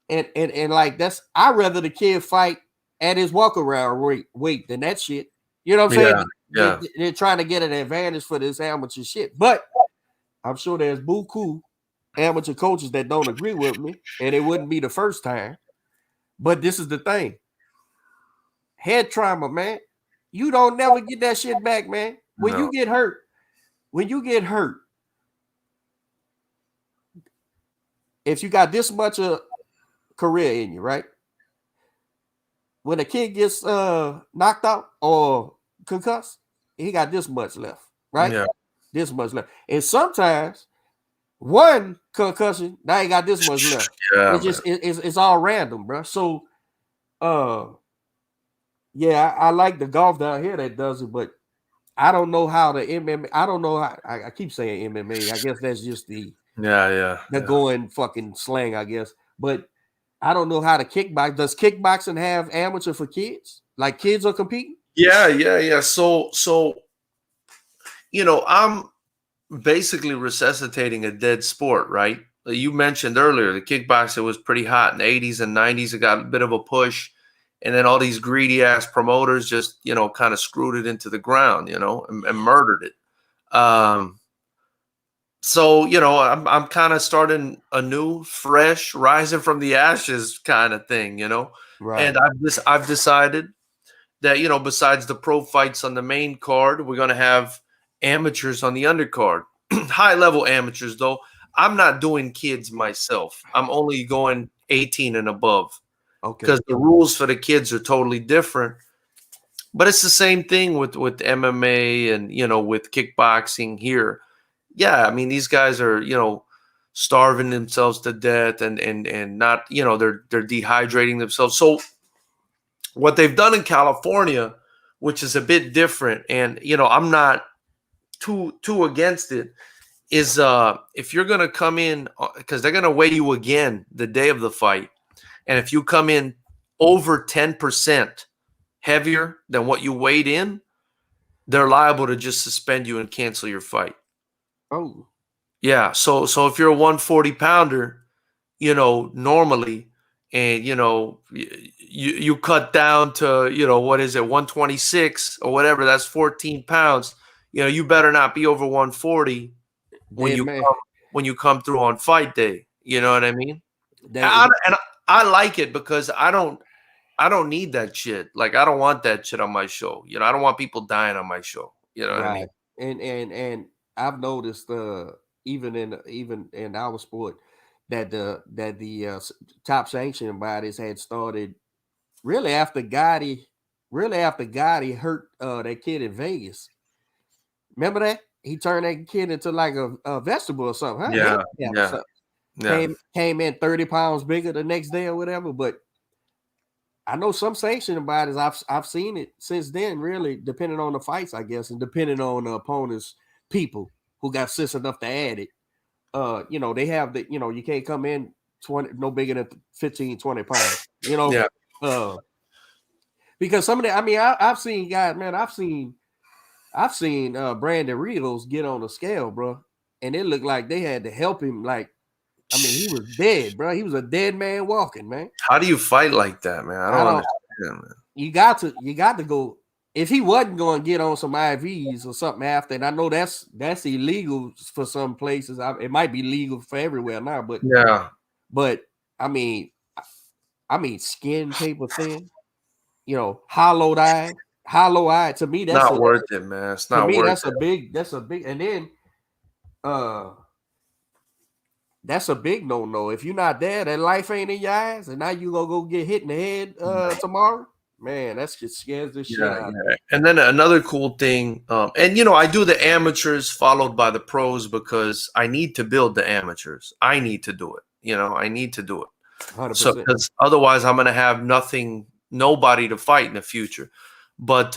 and like I'd rather the kid fight at his walk around weight than that shit. You know what I'm saying? Yeah. They're trying to get an advantage for this amateur shit, but I'm sure there's buku amateur coaches that don't agree with me, and it wouldn't be the first time. But this is the thing. Head trauma, man. You don't never get that shit back, man. When you get hurt, if you got this much of career in you, right? When a kid gets knocked out or concussed, he got this much left, right? Yeah. This much left. And sometimes one concussion, now he got this much left. Yeah, it's just it's all random, bro. So yeah, I like the golf down here that does it, but I don't know how the MMA. I don't know how. I keep saying MMA. I guess that's just the going fucking slang, I guess. But I don't know how to kickbox. Does kickboxing have amateur for kids? Like kids are competing? Yeah. So I'm basically resuscitating a dead sport, right? You mentioned earlier the kickboxing was pretty hot in the 80s and 90s. It got a bit of a push. And then all these greedy ass promoters just, kind of screwed it into the ground, and murdered it. So, I'm kind of starting a new, fresh, rising from the ashes kind of thing, Right. And I've decided that, besides the pro fights on the main card, we're going to have amateurs on the undercard. High level amateurs, though. I'm not doing kids myself. I'm only going 18 and above. Okay. Because the rules for the kids are totally different. But it's the same thing with MMA and, with kickboxing here. Yeah, I mean, these guys are, starving themselves to death and not, they're dehydrating themselves. So what they've done in California, which is a bit different, and, I'm not too against it, is if you're going to come in, because they're going to weigh you again the day of the fight. And if you come in over 10% heavier than what you weighed in, they're liable to just suspend you and cancel your fight. Oh. Yeah. So if you're a 140 pounder, normally, and, you cut down to, what is it, 126 or whatever, that's 14 pounds. You better not be over 140 when you come through on fight day. You know what I mean? I like it because I don't need that shit. Like, I don't want that shit on my show. I don't want people dying on my show. You know what I mean? And I've noticed even in our sport that the top sanctioning bodies had started really after Gotti hurt that kid in Vegas. Remember that? He turned that kid into like a vegetable or something, huh? Yeah. Came in 30 pounds bigger the next day or whatever. But I know some sanctioning bodies, I've seen it since then, really, depending on the fights, I guess, and depending on the opponent's people who got sense enough to add it. They have the, you can't come in 20, no bigger than 15, 20 pounds, because some of that, I mean, I've seen guys, man, I've seen Brandon Rios get on the scale, bro, and it looked like they had to help him. Like, I mean, he was dead, bro. He was a dead man walking, man. How do you fight like that, man? I don't understand, man. You got to go. If he wasn't going to get on some IVs or something after, and I know that's illegal for some places. It might be legal for everywhere now, but yeah. But I mean, skin paper thin, hollow eye. To me, that's not worth it, man. It's not worth it. That's a big, and then that's a big no. If you're not there, that life ain't in your eyes, and now you gonna go get hit in the head tomorrow. Man, that's just scares the shit out of me. And then another cool thing, and I do the amateurs followed by the pros because I need to build the amateurs. I need to do it. I need to do it. 100%. So because otherwise I'm going to have nobody to fight in the future. But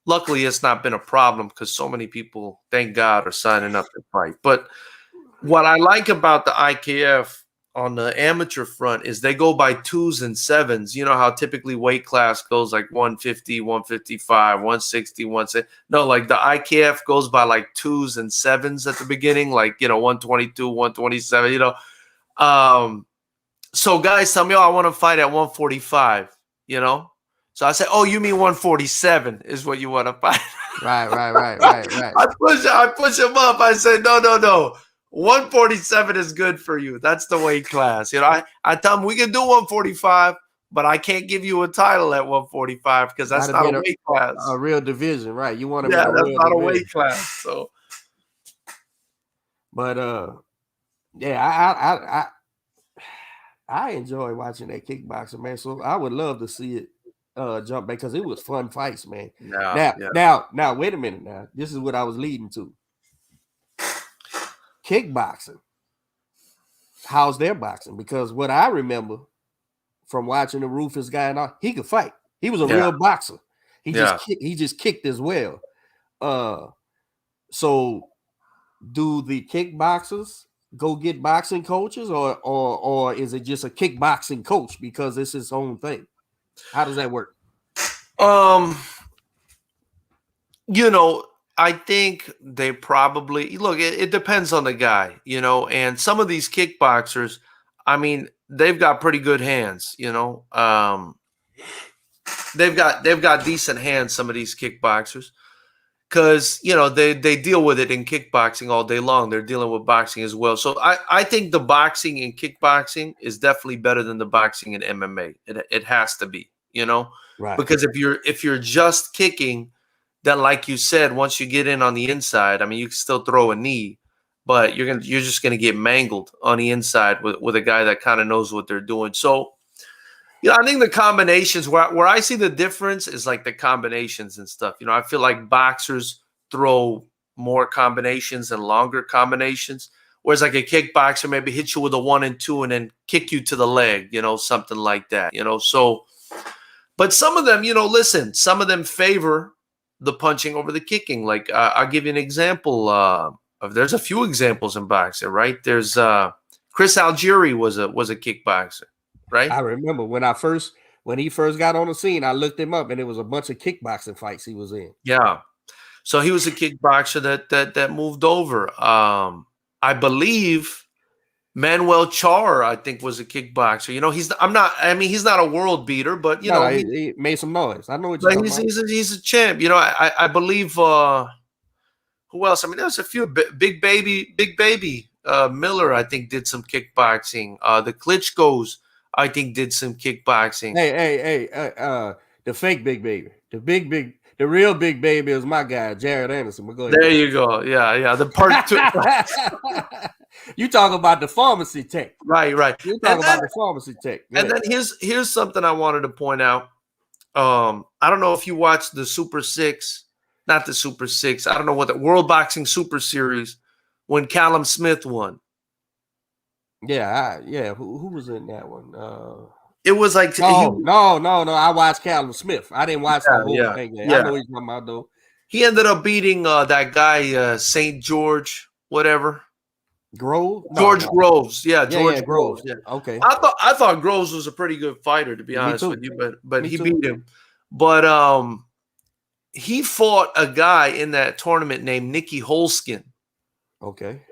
luckily it's not been a problem because so many people, thank God, are signing up to fight. But what I like about the IKF on the amateur front is they go by 2s and 7s. You know how typically weight class goes like 150, 155, 160, 160. No, like the IKF goes by like 2s and 7s at the beginning, like 122, 127. So guys tell me, I want to fight at 145. So I say, oh, you mean 147 is what you want to fight? Right. I push him up. I say, no. 147 is good for you. That's the weight class. I tell them we can do 145, but I can't give you a title at 145 because that's not a weight class. A real division, right? You want to that's not a weight class. So, but yeah, I enjoy watching that kickboxing, man. So I would love to see it jump back because it was fun fights, man. Now, wait a minute. Now, this is what I was leading to. Kickboxing. How's their boxing? Because what I remember from watching the Rufus guy and all, he could fight. He was a real boxer. He just kicked as well. So do the kickboxers go get boxing coaches or is it just a kickboxing coach because it's his own thing? How does that work? I think they probably look. It depends on the guy, and some of these kickboxers, I mean, they've got pretty good hands, they've got decent hands. Some of these kickboxers, because they deal with it in kickboxing all day long. They're dealing with boxing as well. So I think the boxing in kickboxing is definitely better than the boxing in MMA. It has to be, right? Because if you're just kicking, then, like you said, once you get in on the inside, I mean, you can still throw a knee, but you're just gonna get mangled on the inside with a guy that kind of knows what they're doing. So, I think the combinations where I see the difference is like the combinations and stuff. I feel like boxers throw more combinations and longer combinations, whereas like a kickboxer maybe hit you with a 1 and 2 and then kick you to the leg, something like that. So, but some of them, listen, some of them favor the punching over the kicking. Like I'll give you an example there's a few examples in boxing, right? There's Chris Algieri was a kickboxer, right? I remember when he first got on the scene, I looked him up and it was a bunch of kickboxing fights he was in. Yeah. So he was a kickboxer that moved over. I believe Manuel Char, I think, was a kickboxer. He's not a world beater, but he made some noise. I know what you're talking about. He's a champ. I believe who else? I mean, there's a few. Big baby Miller, I think, did some kickboxing. The Klitschko's, I think, did some kickboxing. Hey, the fake big baby, the real big baby is my guy, Jared Anderson. We'll go ahead. There you go. Yeah. The part 2. You talk about the pharmacy tech. Right. You talk about the pharmacy tech. Yeah. And then here's something I wanted to point out. I don't know if you watched the Super 6, not the Super 6. I don't know what the World Boxing Super Series when Callum Smith won. Yeah. Who was in that one? It was like no. I watched Callum Smith. I didn't watch the whole thing. I know he's talking about though. He ended up beating that guy St. George, whatever. Grove? George Groves. Yeah, George Groves. Yeah. Okay. I thought Groves was a pretty good fighter, to be honest with you, but he beat him. But he fought a guy in that tournament named Nicky Holskin. Okay.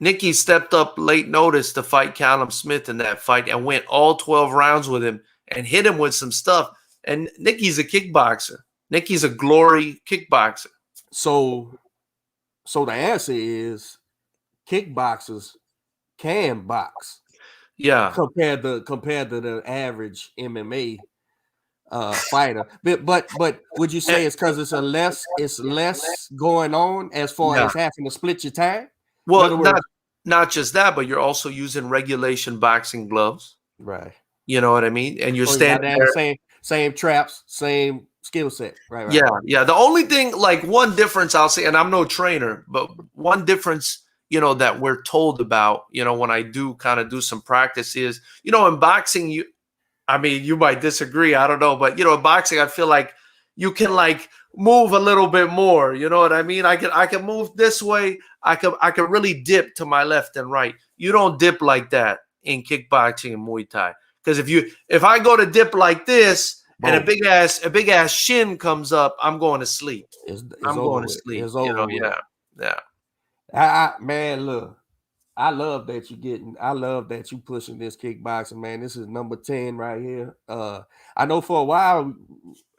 Nicky stepped up late notice to fight Callum Smith in that fight and went all 12 rounds with him and hit him with some stuff. And Nicky's a kickboxer. Nicky's a glory kickboxer. So the answer is kickboxers can box. Yeah. Compared to the average MMA fighter. But would you say it's because it's less going on as far as having to split your time? Well, not just that, but you're also using regulation boxing gloves. Right. You know what I mean? And you're standing there. same traps, same skill set. Right. Yeah. The only thing, like one difference I'll say, and I'm no trainer, but one difference, that we're told about, when I do kind of do some practice is, in boxing, you might disagree, I don't know, but in boxing, I feel like you can like move a little bit more. You know what I mean? I can move this way. I can really dip to my left and right. You don't dip like that in kickboxing and Muay Thai. Because if I go to dip like this and a big ass shin comes up, I'm going to sleep. I'm going to sleep. It's over with. Yeah. Man, look. I love that you pushing this kickboxing, man. This is number 10 right here. I know for a while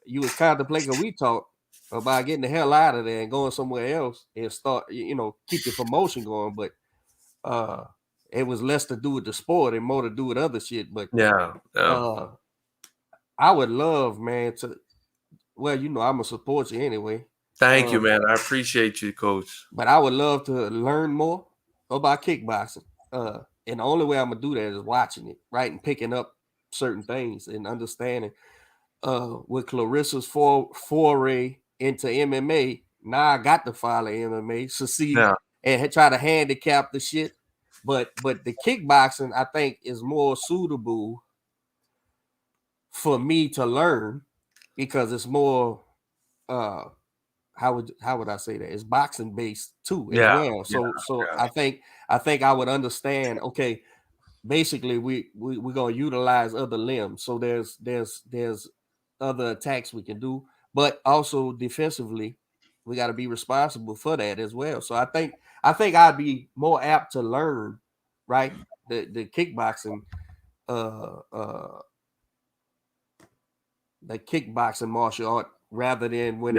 you was contemplating, we talked about getting the hell out of there and going somewhere else and start, keep the promotion going, but it was less to do with the sport and more to do with other shit. But I would love, man, I'm gonna support you anyway. Thank you, man. I appreciate you, Coach. But I would love to learn more about kickboxing. And the only way I'm gonna do that is watching it, right? And picking up certain things and understanding. With Clarissa's foray into MMA, now I got to follow MMA, succeed and try to handicap the shit. But the kickboxing, I think, is more suitable for me to learn because it's more how would I say that? It's boxing based too as well. So I think I would understand. Okay, basically we're gonna utilize other limbs. So there's other attacks we can do, but also defensively, we got to be responsible for that as well. So I think I'd be more apt to learn, right? The kickboxing, the kickboxing martial art rather than when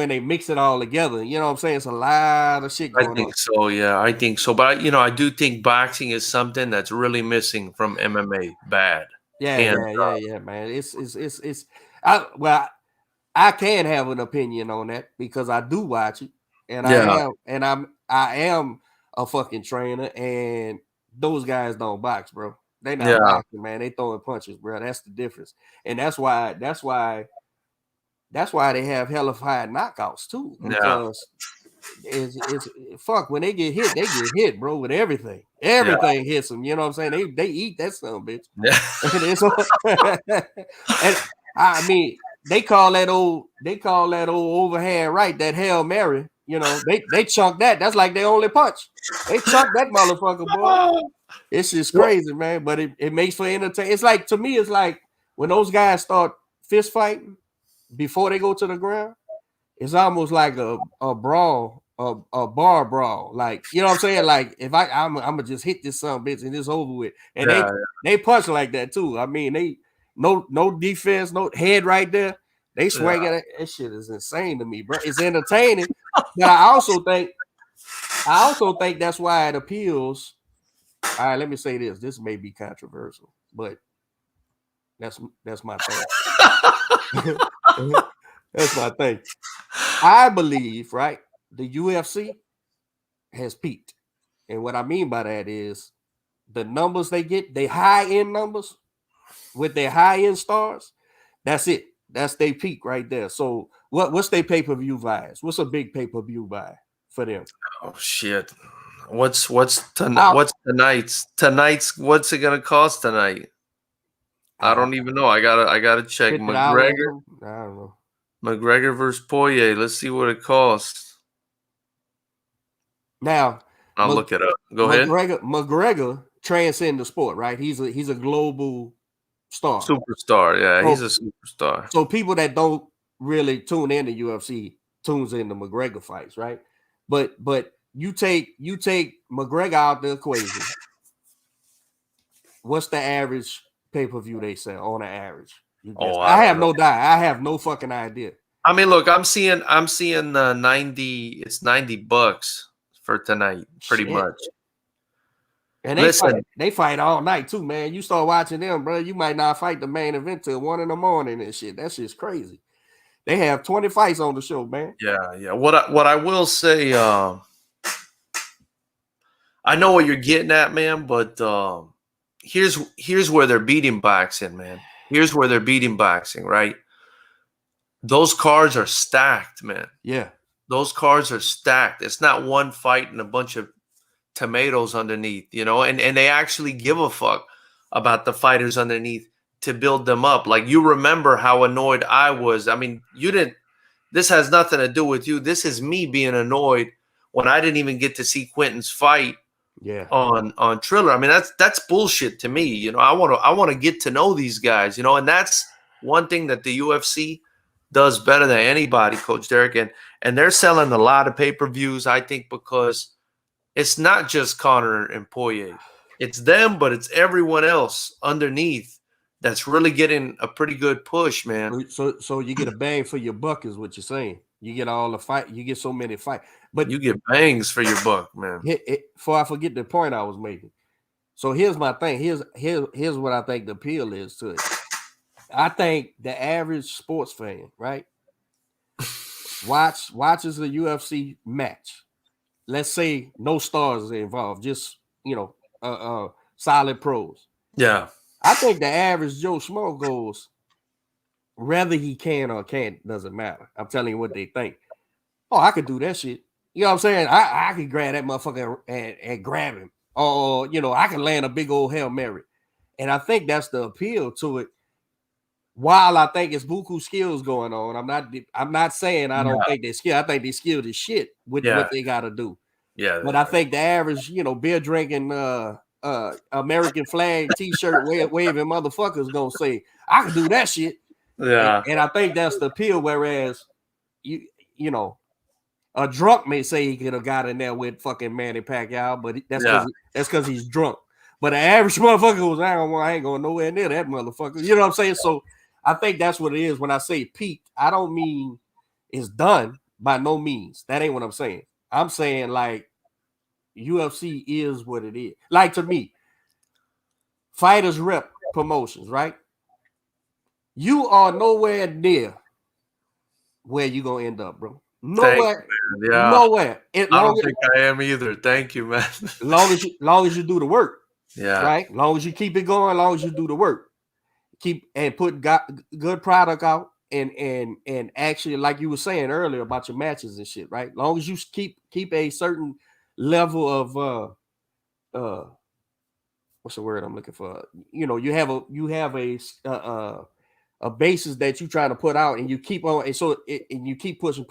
they mix it all together. You know what I'm saying? It's a lot of shit going on. I think so, yeah. I think so. But I do think boxing is something that's really missing from MMA. Bad. Yeah, man. It's I can have an opinion on that because I do watch it. And I am a fucking trainer, and those guys don't box, bro. They not boxing, man. They throwing punches, bro. That's the difference. And that's why they have hella high knockouts too. Because it's fuck when they get hit, bro, with everything. Everything hits them. You know what I'm saying? They eat that son of a bitch. Yeah. And I mean, they call that old overhand right, that Hail Mary. They chunk that. That's like their only punch. They chunk that motherfucker, boy. It's just crazy, man. But it makes for entertainment. It's like, to me, it's like when those guys start fist fighting before they go to the ground, it's almost like a brawl, a bar brawl. Like, you know what I'm saying? Like, if I'm gonna just hit this son of a bitch and it's over with. And they punch like that too. I mean, they no defense, no head right there. They swing at it. That shit is insane to me, bro. It's entertaining, but I also think that's why it appeals. All right, let me say this. This may be controversial, but that's my thing. That's my thing. I believe, right, the UFC has peaked. And what I mean by that is the numbers they get, they high-end numbers with their high-end stars, that's it. That's their peak right there. So what's their pay-per-view buys? What's a big pay-per-view buy for them? Oh shit. What's tonight's? What's it gonna cost tonight? I don't even know. I gotta check. McGregor. I don't know. McGregor versus Poirier. Let's see what it costs. Now I'll look it up. Go ahead. McGregor transcends the sport, right? He's a global star. Superstar, yeah. He's a superstar. So people that don't really tune into UFC tunes into McGregor fights, right? But you take McGregor out the equation. What's the average pay-per-view they sell on an average? I have no doubt. I have no fucking idea. I mean, look, I'm seeing 90. It's $90 for tonight, pretty much. And they fight all night too, man. You start watching them, bro. You might not fight the main event till 1 a.m. and shit. That shit's crazy. They have 20 fights on the show, man. Yeah. What I will say, I know what you're getting at, man. But here's where they're beating boxing, man. here's where they're beating boxing, right? Those cards are stacked, man. Yeah. Those cards are stacked. It's not one fight and a bunch of tomatoes underneath, and they actually give a fuck about the fighters underneath to build them up. Like, you remember how annoyed I was. I mean, this has nothing to do with you. This is me being annoyed when I didn't even get to see Quentin's fight on Triller. I mean, that's bullshit to me. I want to get to know these guys, and that's one thing that the UFC does better than anybody, Coach Derek. And they're selling a lot of pay-per-views, I think, because it's not just Conor and Poirier. It's them, but it's everyone else underneath that's really getting a pretty good push, man. So you get a bang for your buck is what you're saying. You get all the fight. You get so many fights. But you get bangs for your buck, man. Before I forget the point I was making. So here's my thing. Here's what I think the appeal is to it. I think the average sports fan, right, watches a UFC match. Let's say no stars are involved, just solid pros. Yeah. I think the average Joe Schmo goes, whether he can or can't, doesn't matter. I'm telling you what they think. Oh, I could do that shit. You know what I'm saying? I could grab that motherfucker and grab him. Or, I can land a big old Hail Mary. And I think that's the appeal to it. While I think it's buku skills going on, I'm not saying I don't think they're skilled. I think they're skilled as shit with what they got to do. Yeah. But I think the average, beer drinking, American flag T-shirt waving motherfuckers gonna say, I can do that shit. Yeah. And I think that's the appeal. Whereas a drunk may say he could have got in there with fucking Manny Pacquiao, but that's because he's drunk. But the average motherfucker goes, I ain't going nowhere near that motherfucker. You know what I'm saying? So I think that's what it is. When I say peaked, I don't mean it's done by no means. That ain't what I'm saying. I'm saying like UFC is what it is. Like to me, fighters rep promotions, right? You are nowhere near where you gonna end up, bro. Nowhere. Nowhere. I don't think I am either. Thank you, man. long as you do the work. Yeah. Right? Long as you keep it going, long as you do the work. Keep and put good product out and actually, like you were saying earlier about your matches and shit, right? Long as you keep a certain level of what's the word I'm looking for? You have a basis that you trying to put out, and you keep on, and you keep pushing.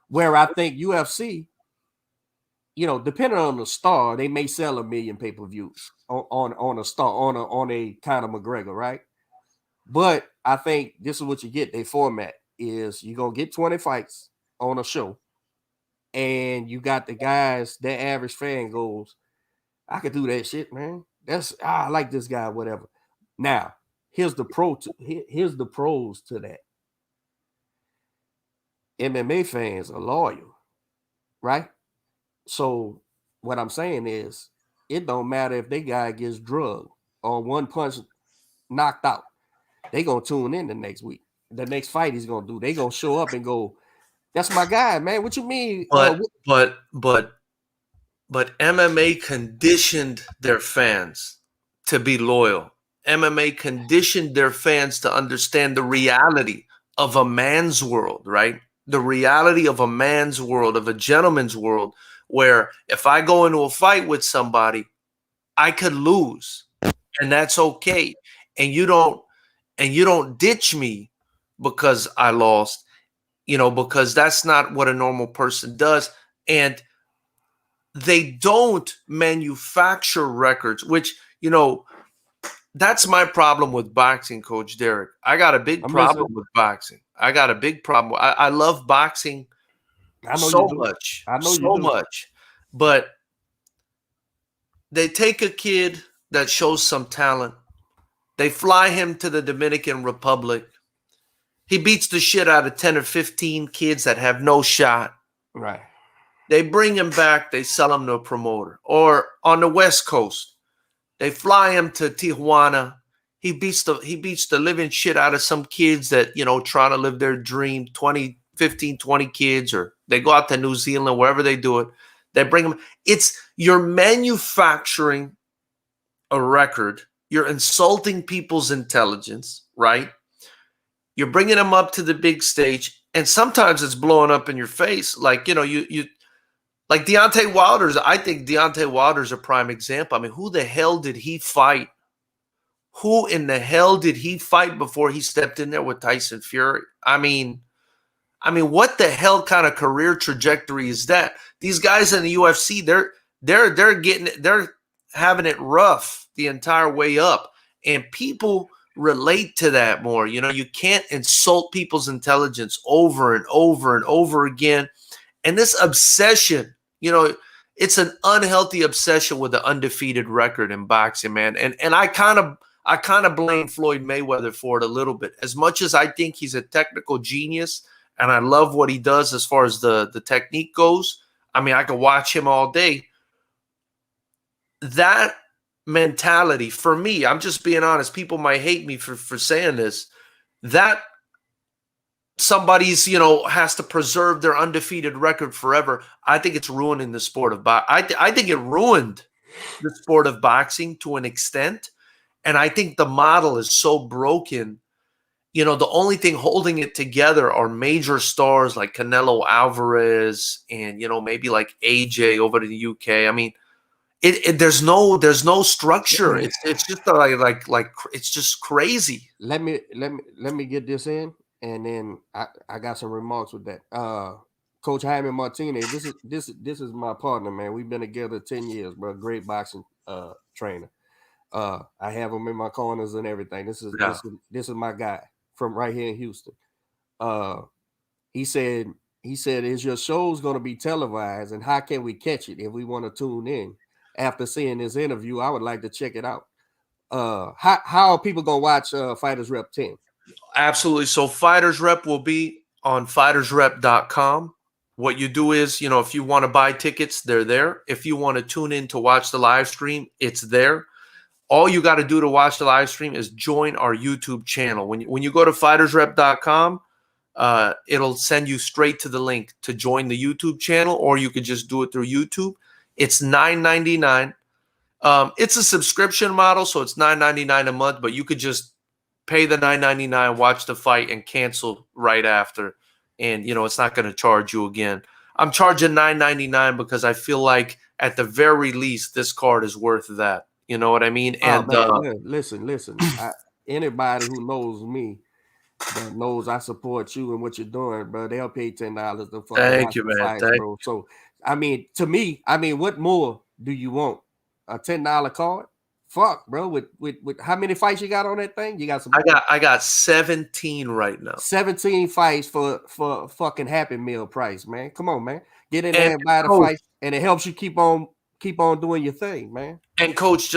Where I think UFC, depending on the star, they may sell 1 million pay-per-views on a star, on a Conor McGregor, right? But I think this is what you get. Their format is you're gonna get 20 fights on a show, and you got the guys. Their average fan goes, I could do that shit, man. I like this guy, whatever. Now, here's the pros to that. MMA fans are loyal, right? So what I'm saying is, it don't matter if they guy gets drugged or one punch knocked out. They gonna tune in the next week. The next fight he's gonna do. They gonna show up and go, "That's my guy, man. What you mean?" But MMA conditioned their fans to be loyal. MMA conditioned their fans to understand the reality of a man's world, right? The reality of a man's world, of a gentleman's world, where if I go into a fight with somebody, I could lose, and that's okay. And you don't ditch me because I lost, because that's not what a normal person does. And they don't manufacture records, which, that's my problem with boxing, Coach Derek. I got a big problem with boxing. I got a big problem. I love boxing so much. I know so much. But they take a kid that shows some talent. They fly him to the Dominican Republic. He beats the shit out of 10 or 15 kids that have no shot. Right. They bring him back. They sell him to a promoter. Or on the West Coast, they fly him to Tijuana. He beats the living shit out of some kids that, trying to live their dream, 15, 20 kids, or they go out to New Zealand, wherever they do it. They bring them. You're manufacturing a record You're insulting people's intelligence, right? You're bringing them up to the big stage, and sometimes it's blowing up in your face. Like, you like Deontay Wilder's. I think Deontay Wilder's a prime example. I mean, who the hell did he fight? Who in the hell did he fight before he stepped in there with Tyson Fury? I mean, what the hell kind of career trajectory is that? These guys in the UFC, they're having it rough the entire way up, and people relate to that more. You can't insult people's intelligence over and over and over again. And this obsession, it's an unhealthy obsession with an undefeated record in boxing, man. And I kind of blame Floyd Mayweather for it a little bit. As much as I think he's a technical genius and I love what he does as far as the technique goes, I mean, I could watch him all day. That mentality, for me, I'm just being honest, people might hate me for saying this, that somebody's, has to preserve their undefeated record forever, I think it's ruining the sport of boxing. I think it ruined the sport of boxing to an extent. And I think the model is so broken. The only thing holding it together are major stars like Canelo Alvarez and, maybe like AJ over to the UK. I mean, there's no structure. It's just like it's just crazy. Let me get this in, and then I got some remarks with that. Coach Jaime Martinez, this is my partner, man. We've been together 10 years, bro. Great boxing trainer. I have him in my corners and everything. This is my guy from right here in Houston. He said, is your show's going to be televised, and how can we catch it if we want to tune in? After seeing this interview, I would like to check it out. How are people going to watch Fighters Rep 10? Absolutely. So Fighters Rep will be on fightersrep.com. What you do is, if you want to buy tickets, they're there. If you want to tune in to watch the live stream, it's there. All you got to do to watch the live stream is join our YouTube channel. When you go to fightersrep.com, it'll send you straight to the link to join the YouTube channel, or you could just do it through YouTube. It's $9.99. It's a subscription model, so it's $9.99 a month, but you could just pay the $9.99, watch the fight, and cancel right after. And, it's not going to charge you again. I'm charging $9.99 because I feel like at the very least, this card is worth that. You know what I mean? And man, listen. Anybody who knows me that knows I support you and what you're doing, bro, they'll pay $10 to fucking thank you, man. Fights, bro. So, to me, what more do you want? A $10 card? Fuck, bro. With how many fights you got on that thing? You got some. I got 17 right now. 17 fights for fucking Happy Meal price, man. Come on, man. Get in there and buy the fight, and it helps you keep on doing your thing, man. And coach,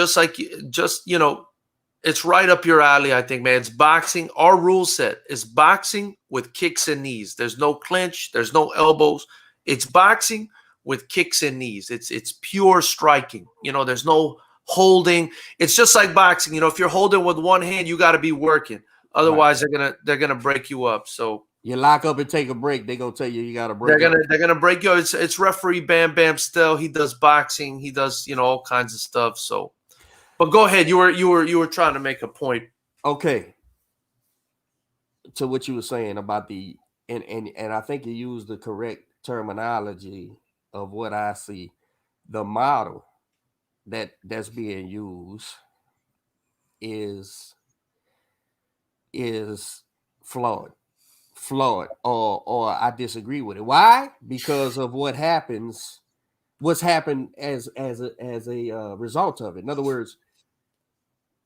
it's right up your alley, I think, man. It's boxing. Our rule set is boxing with kicks and knees. There's no clinch. There's no elbows. It's boxing with kicks and knees. It's pure striking. There's no holding. It's just like boxing. If you're holding with one hand, you got to be working. Otherwise, they're gonna break you up. So you lock up and take a break. They're gonna tell you got to break. They're gonna break you. It's referee Bam Bam Still. He does boxing. He does all kinds of stuff. So, but go ahead. You were trying to make a point. Okay. To what you were saying about and I think you used the correct terminology of what I see. The model that's being used is flawed, or I disagree with it. Why? Because of what's happened as a result of it. In other words,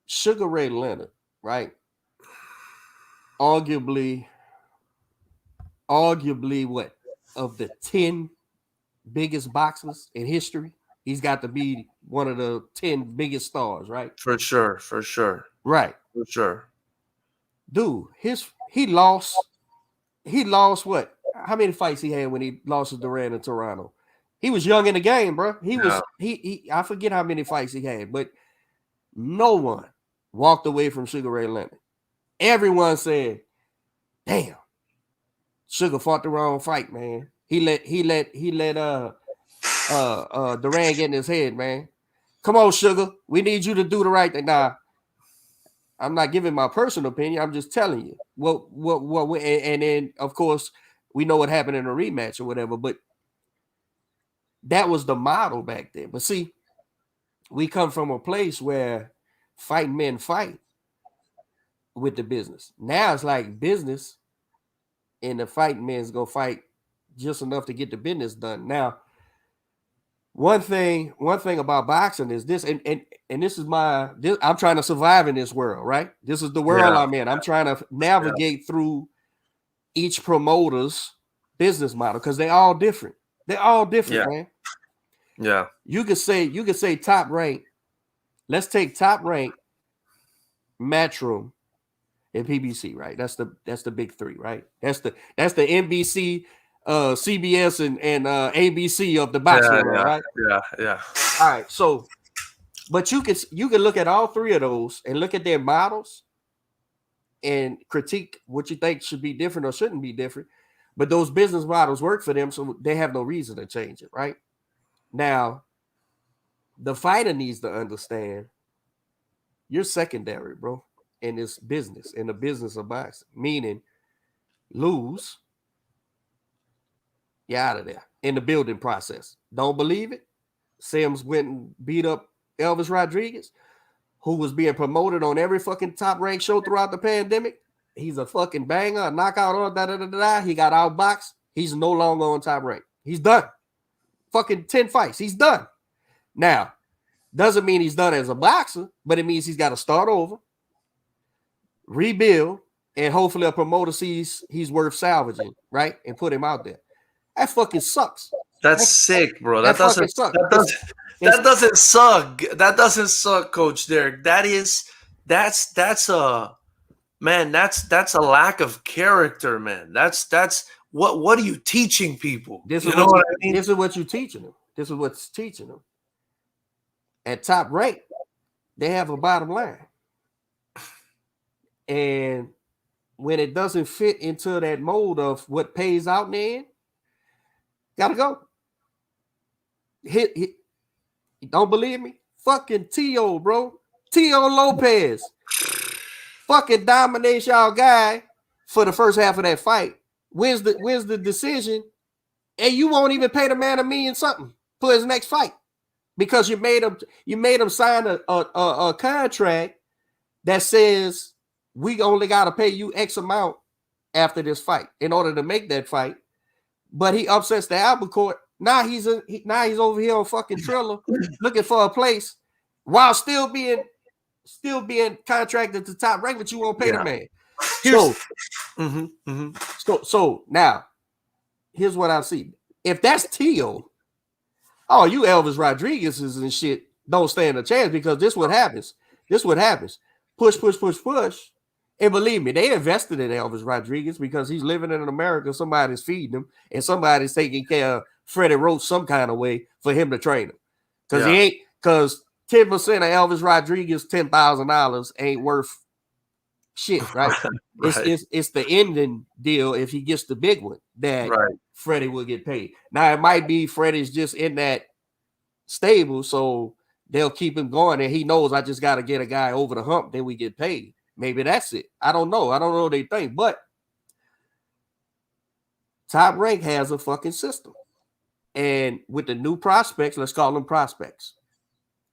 Sugar Ray Leonard, right? Arguably what, of the 10 biggest boxers in history, he's got to be one of the 10 biggest stars, right? For sure. Right. For sure. Dude, he lost what? How many fights he had when he lost to Duran in Toronto? He was young in the game, bro. I forget how many fights he had, but no one walked away from Sugar Ray Leonard. Everyone said, damn, Sugar fought the wrong fight, man. He let Duran get in his head, man. Come on, Sugar. We need you to do the right thing. Nah, I'm not giving my personal opinion. I'm just telling you and then of course we know what happened in a rematch or whatever, but that was the model back then. But see, we come from a place where fighting men fight with the business. Now it's like business and the fighting men's go fight just enough to get the business done. Now, one thing about boxing is this, and this is I'm trying to survive in this world, right? This is the world I'm in. I'm trying to navigate through each promoter's business model because they're all different. They're all different, man. Yeah. You could say Top Rank. Let's take Top Rank, Matchroom, and PBC, right? That's the big three, right? That's the NBC, CBS, and ABC of the boxing world, right? Yeah. All right, so, but you can look at all three of those and look at their models and critique what you think should be different or shouldn't be different. But those business models work for them, so they have no reason to change it, right? Now, the fighter needs to understand you're secondary, bro, in this business, in the business of boxing. Meaning, lose, you're out of there in the building process. Don't believe it? Sims went and beat up Elvis Rodriguez, who was being promoted on every fucking Top Rank show throughout the pandemic. He's a fucking banger, a knockout on da. He got outboxed. He's no longer on Top Rank. He's done. Fucking 10 fights. He's done. Now, doesn't mean he's done as a boxer, but it means he's got to start over, rebuild, and hopefully a promoter sees he's worth salvaging, right? And put him out there. That fucking sucks. That's sick, bro. That doesn't suck. That doesn't suck. That doesn't suck, Coach Derek. That's a lack of character, man. That's what are you teaching people? This is what I mean? This is what you're teaching them. This is what's teaching them. At Top Rank, they have a bottom line. And when it doesn't fit into that mold of what pays out in the end, gotta go. Hit. Don't believe me? Fucking T.O., bro. T.O. Lopez. Fucking dominates y'all guy for the first half of that fight. Wins the decision, and you won't even pay the man $1 million something for his next fight because you made him sign a contract that says we only got to pay you X amount after this fight in order to make that fight. But he upsets the apple court. Now he's over here on fucking Triller looking for a place while still being contracted to Top Rank, but you won't pay the man. So now, here's what I see. If that's T.O., you Elvis Rodriguez's and shit don't stand a chance because this what happens. Push. And believe me, they invested in Elvis Rodriguez because he's living in America. Somebody's feeding him and somebody's taking care of Freddie Roach some kind of way for him to train him. Because 10% of Elvis Rodriguez $10,000 ain't worth shit, right? It's the ending deal if he gets the big one that Freddie will get paid. Now it might be Freddie's just in that stable, so they'll keep him going, and he knows I just got to get a guy over the hump, then we get paid. Maybe that's it. I don't know. What they think, but Top Rank has a fucking system, and with the new prospects, let's call them prospects.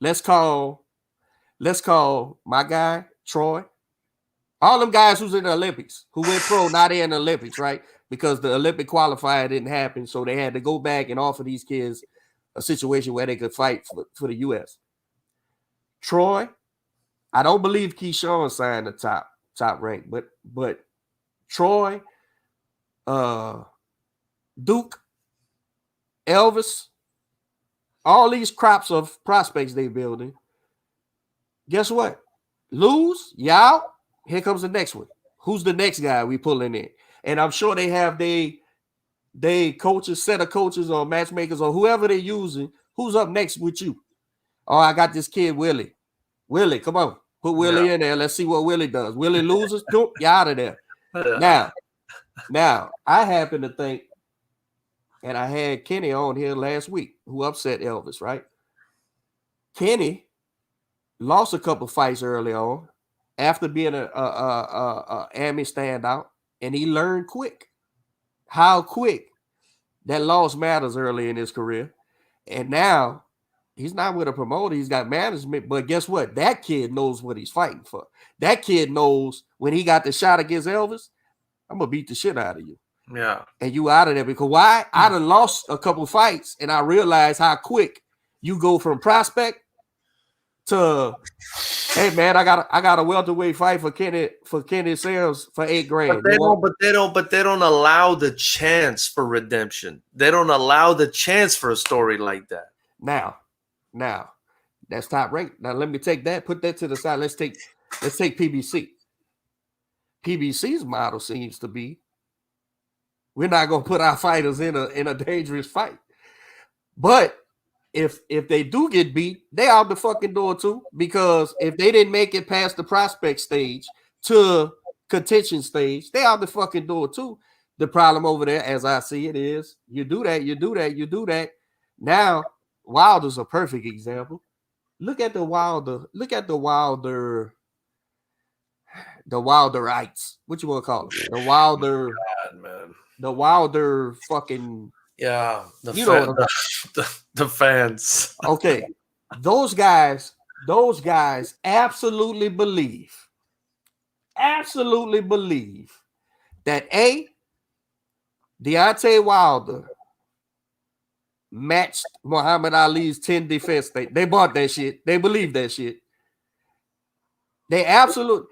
Let's call my guy Troy. All them guys who's in the Olympics, who went pro, not in the Olympics, right? Because the Olympic qualifier didn't happen, so they had to go back and offer these kids a situation where they could fight for the U.S. Troy, I don't believe Keyshawn signed the top rank, but Troy, Duke, Elvis, all these crops of prospects they building. Guess what? Lose, y'all. Here comes the next one. Who's the next guy we pulling in? And I'm sure they have they coaches, set of coaches or matchmakers or whoever they're using. Who's up next with you? Oh, I got this kid, Willie. Willie, come on. Put Willie in there. Let's see what Willie does. Willie loses, you out of there. Now, I happen to think, and I had Kenny on here last week, who upset Elvis, right? Kenny lost a couple fights early on after being a Army standout, and he learned quick how quick that loss matters early in his career. And now he's not with a promoter, he's got management. But guess what? That kid knows what he's fighting for. That kid knows when he got the shot against Elvis, I'm gonna beat the shit out of you. Yeah. And you out of there because why? I done lost a couple fights, and I realized how quick you go from prospect to, hey man, I got a welterweight fight for Kenny Sales for $8 grand. But they don't allow the chance for redemption. They don't allow the chance for a story like that. Now, that's top ranked. Now let me take that, put that to the side. Let's take PBC. PBC's model seems to be, we're not gonna put our fighters in a dangerous fight. But if they do get beat, they out the fucking door too. Because if they didn't make it past the prospect stage to contention stage, they out the fucking door too. The problem over there, as I see it, is you do that. Now, Wilder's a perfect example. Look at the Wilderites. What you want to call it? The Wilder. God, man. The Wilder fucking. Yeah. The fans. Okay. Those guys absolutely believe that Deontay Wilder matched Muhammad Ali's 10 defense. They bought that shit. They believe that shit. They absolute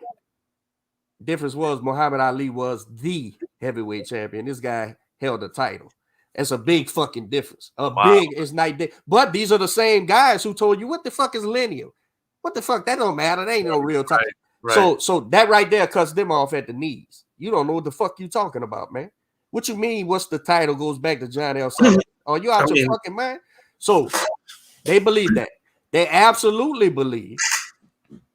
difference was Muhammad Ali was the heavyweight champion. This guy held the title. It's a big fucking difference. Big is not big. But these are the same guys who told you what the fuck is lineal. What the fuck? That don't matter. That ain't no real title. Right. So that right there cuts them off at the knees. You don't know what the fuck you talking about, man. What you mean? What's the title goes back to John L. Sullivan? Oh, you out your fucking mind? So they believe that. They absolutely believe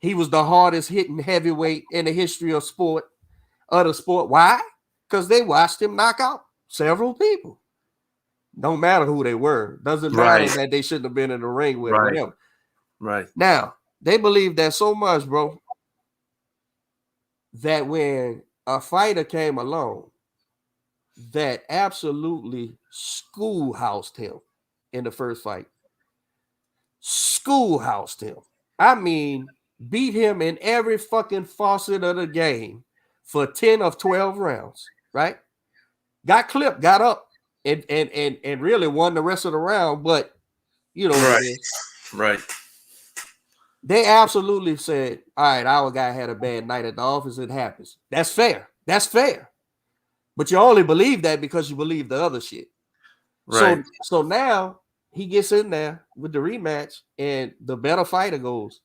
he was the hardest hitting heavyweight in the history of the sport. Why? Because they watched him knock out several people. Don't matter who they were. Doesn't matter that they shouldn't have been in the ring with him. Right. Now, they believe that so much, bro, that when a fighter came along that absolutely schoolhoused him in the first fight. Schoolhoused him. I mean, beat him in every fucking facet of the game for 10 of 12 rounds, right? Got clipped, got up, and really won the rest of the round, but you know, right. They absolutely said, all right, our guy had a bad night at the office. It happens. That's fair. But you only believe that because you believe the other shit. Right. So now he gets in there with the rematch, and the better fighter goes,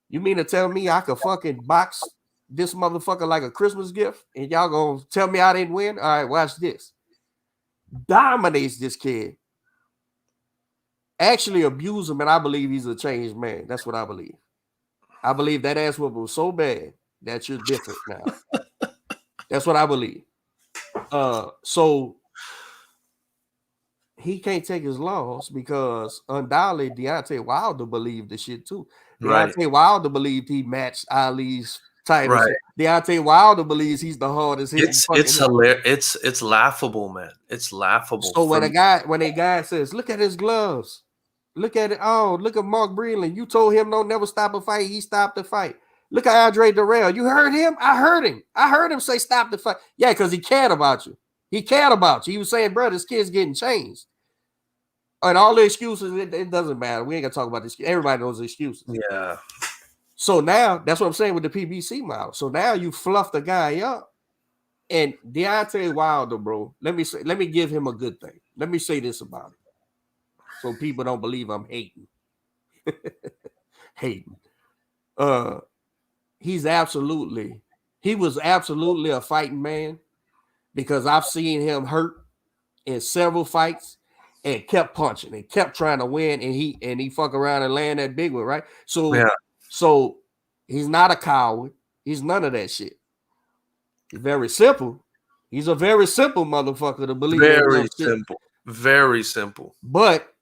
you mean to tell me I could fucking box this motherfucker like a Christmas gift, and y'all gonna tell me I didn't win? All right, watch this. Dominates this kid. Actually abuse him, and I believe he's a changed man. That's what I believe. I believe that ass whooping was so bad that you're different now. That's what I believe. So he can't take his loss because undoubtedly Deontay Wilder believed the shit too. Deontay Wilder believed he matched Ali's title. Right. Deontay Wilder believes he's the hardest hit. It's hilarious. It's laughable, man. It's laughable. So when a guy says, "Look at his gloves," look at it. Oh, look at Mark Breland. You told him don't never stop a fight. He stopped the fight. Look at Andre Durrell. You heard him? I heard him. I heard him say stop the fight. Yeah, because he cared about you. He cared about you. He was saying, bro, this kid's getting changed. And all the excuses, it doesn't matter. We ain't gonna talk about this. Everybody knows the excuses. Yeah. So now that's what I'm saying with the PBC model. So now you fluff the guy up, and Deontay Wilder, bro. Let me give him a good thing. Let me say this about it, so people don't believe I'm hating. He was absolutely a fighting man, because I've seen him hurt in several fights and kept punching and kept trying to win, and he fuck around and land that big one, right? So he's not a coward. He's none of that shit. He's very simple. He's a very simple motherfucker to believe. Very simple. But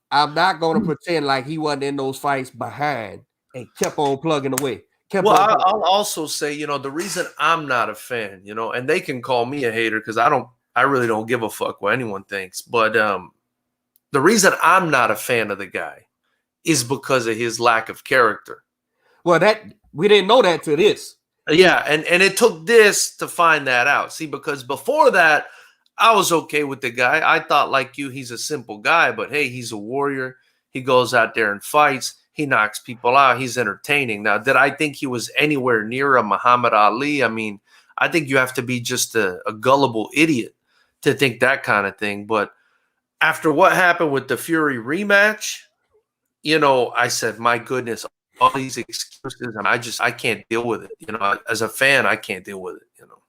I'm not going to pretend like he wasn't in those fights behind and kept on plugging away. Kept Well, on going. I'll also say, the reason I'm not a fan, and they can call me a hater because I really don't give a fuck what anyone thinks. But the reason I'm not a fan of the guy is because of his lack of character. Well, we didn't know that to this. Yeah, and it took this to find that out. See, because before that, I was okay with the guy. I thought, like you, he's a simple guy, but hey, he's a warrior. He goes out there and fights. He knocks people out. He's entertaining. Now, did I think he was anywhere near a Muhammad Ali? I mean, I think you have to be just a gullible idiot to think that kind of thing. But after what happened with the Fury rematch, I said, my goodness, all these excuses, and I can't deal with it. As a fan, I can't deal with it.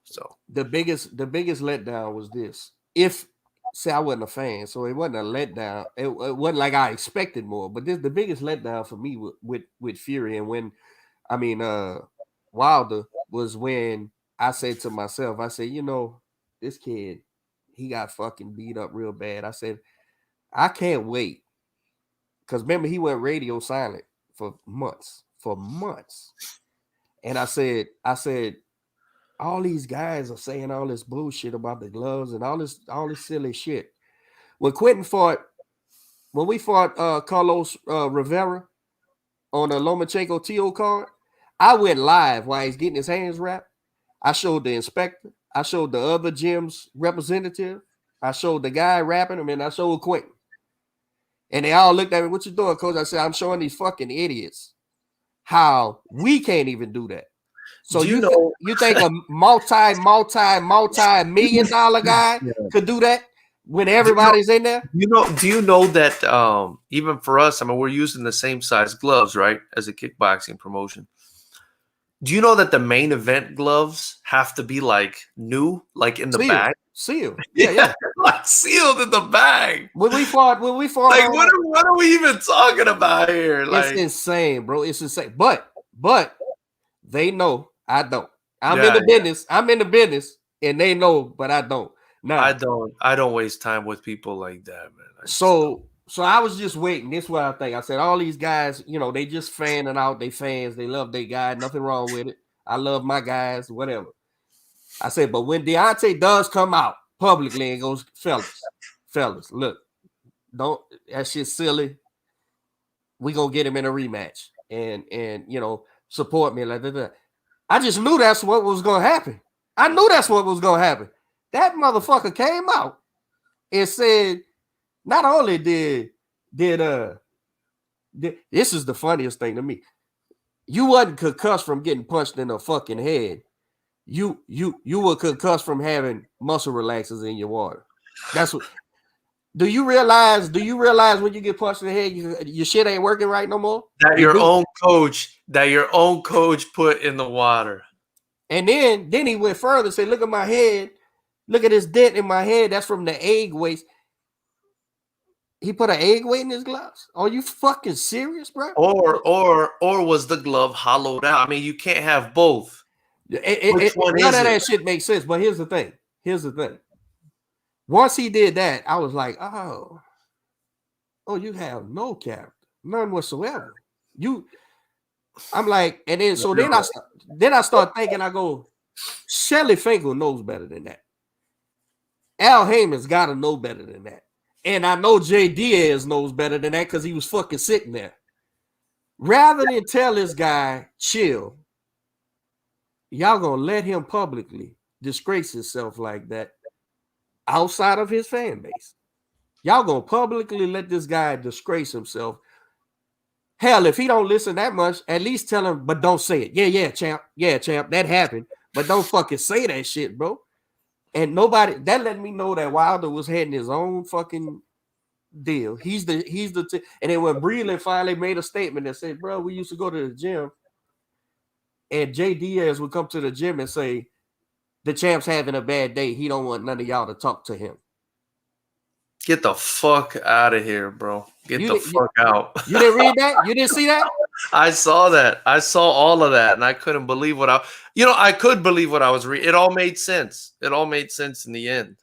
So the biggest letdown was this. Say I wasn't a fan, so it wasn't a letdown. It wasn't like I expected more. But the biggest letdown for me with Fury, and when Wilder, was when I said to myself, I said, this kid, he got fucking beat up real bad. I said, I can't wait. Because remember, he went radio silent for months. And I said, all these guys are saying all this bullshit about the gloves and all this silly shit. When we fought Carlos Rivera on a Lomachenko TO card, I went live while he's getting his hands wrapped. I showed the inspector. I showed the other gym's representative. I showed the guy rapping him, and I showed Quentin. And they all looked at me, what you doing, coach? I said, I'm showing these fucking idiots how we can't even do that. So you think a multi-million dollar guy could do that when everybody's in there? Do you know that even for us, I mean, we're using the same size gloves, right, as a kickboxing promotion. Do you know that the main event gloves have to be like new, like in the bag? Sealed. Yeah. Like sealed in the bag. When we fought, like what are we even talking about here? Like, it's insane, bro. It's insane. But they know I don't. I'm in the business, and they know, but I don't. Now I don't waste time with people like that, man. So I was just waiting. This is what I think. I said all these guys, they just fanning out. They fans. They love their guy. Nothing wrong with it. I love my guys. Whatever. I said, but when Deontay does come out publicly and goes, fellas, look, don't, that shit's silly. We gonna get him in a rematch and support me like that. I just knew that's what was gonna happen. I knew that's what was gonna happen. That motherfucker came out and said, not only did this is the funniest thing to me. You wasn't concussed from getting punched in the fucking head. You were concussed from having muscle relaxers in your water. That's what. Do you realize when you get punched in the head, your shit ain't working right no more? That your own coach put in the water. And then he went further and said, look at my head. Look at this dent in my head. That's from the egg waste. He put an egg weight in his gloves. Are you fucking serious, bro? Or was the glove hollowed out? I mean, you can't have both. None of that shit makes sense. But here's the thing. Once he did that, I was like, oh, you have no character, none whatsoever. I'm like, and then so then I start thinking. I go, Shelly Finkel knows better than that. Al Heyman's got to know better than that. And I know Jay Diaz knows better than that because he was fucking sitting there. Rather than tell this guy, chill, y'all gonna let him publicly disgrace himself like that outside of his fan base. Y'all gonna publicly let this guy disgrace himself. Hell, if he don't listen that much, at least tell him, but don't say it. Yeah, champ. Yeah, champ, that happened. But don't fucking say that shit, bro. And nobody, that let me know that Wilder was heading his own fucking deal. He's the and then when Breland finally made a statement that said, bro, we used to go to the gym, and Jay Diaz would come to the gym and say, the champ's having a bad day. He don't want none of y'all to talk to him. Get the fuck out of here, bro. Get the fuck out. You didn't read that? You didn't see that? I saw that. I saw all of that, and I couldn't believe I could believe what I was reading. It all made sense. It all made sense in the end.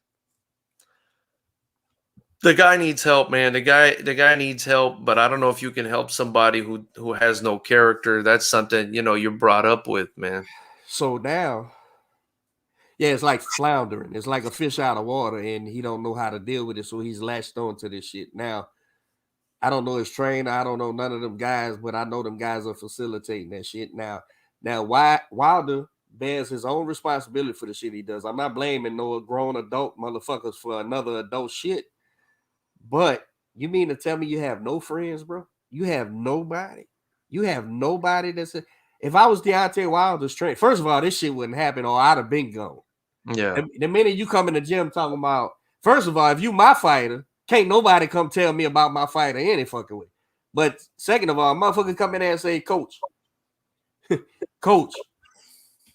The guy needs help, man. The guy needs help, but I don't know if you can help somebody who has no character. That's something, you're brought up with, man. So now, yeah, it's like floundering. It's like a fish out of water, and he don't know how to deal with it, so he's latched on to this shit. Now, I don't know his trainer. I don't know none of them guys, but I know them guys are facilitating that shit. Now, why Wilder bears his own responsibility for the shit he does. I'm not blaming no grown adult motherfuckers for another adult shit. But you mean to tell me you have no friends, bro? You have nobody. You have nobody that's if I was Deontay Wilder's trainer, first of all, this shit wouldn't happen, or I'd have been gone. Yeah. The minute you come in the gym talking about, first of all, if you my fighter, can't nobody come tell me about my fighter any fucking way. But second of all, motherfucker come in there and say, Coach, Coach,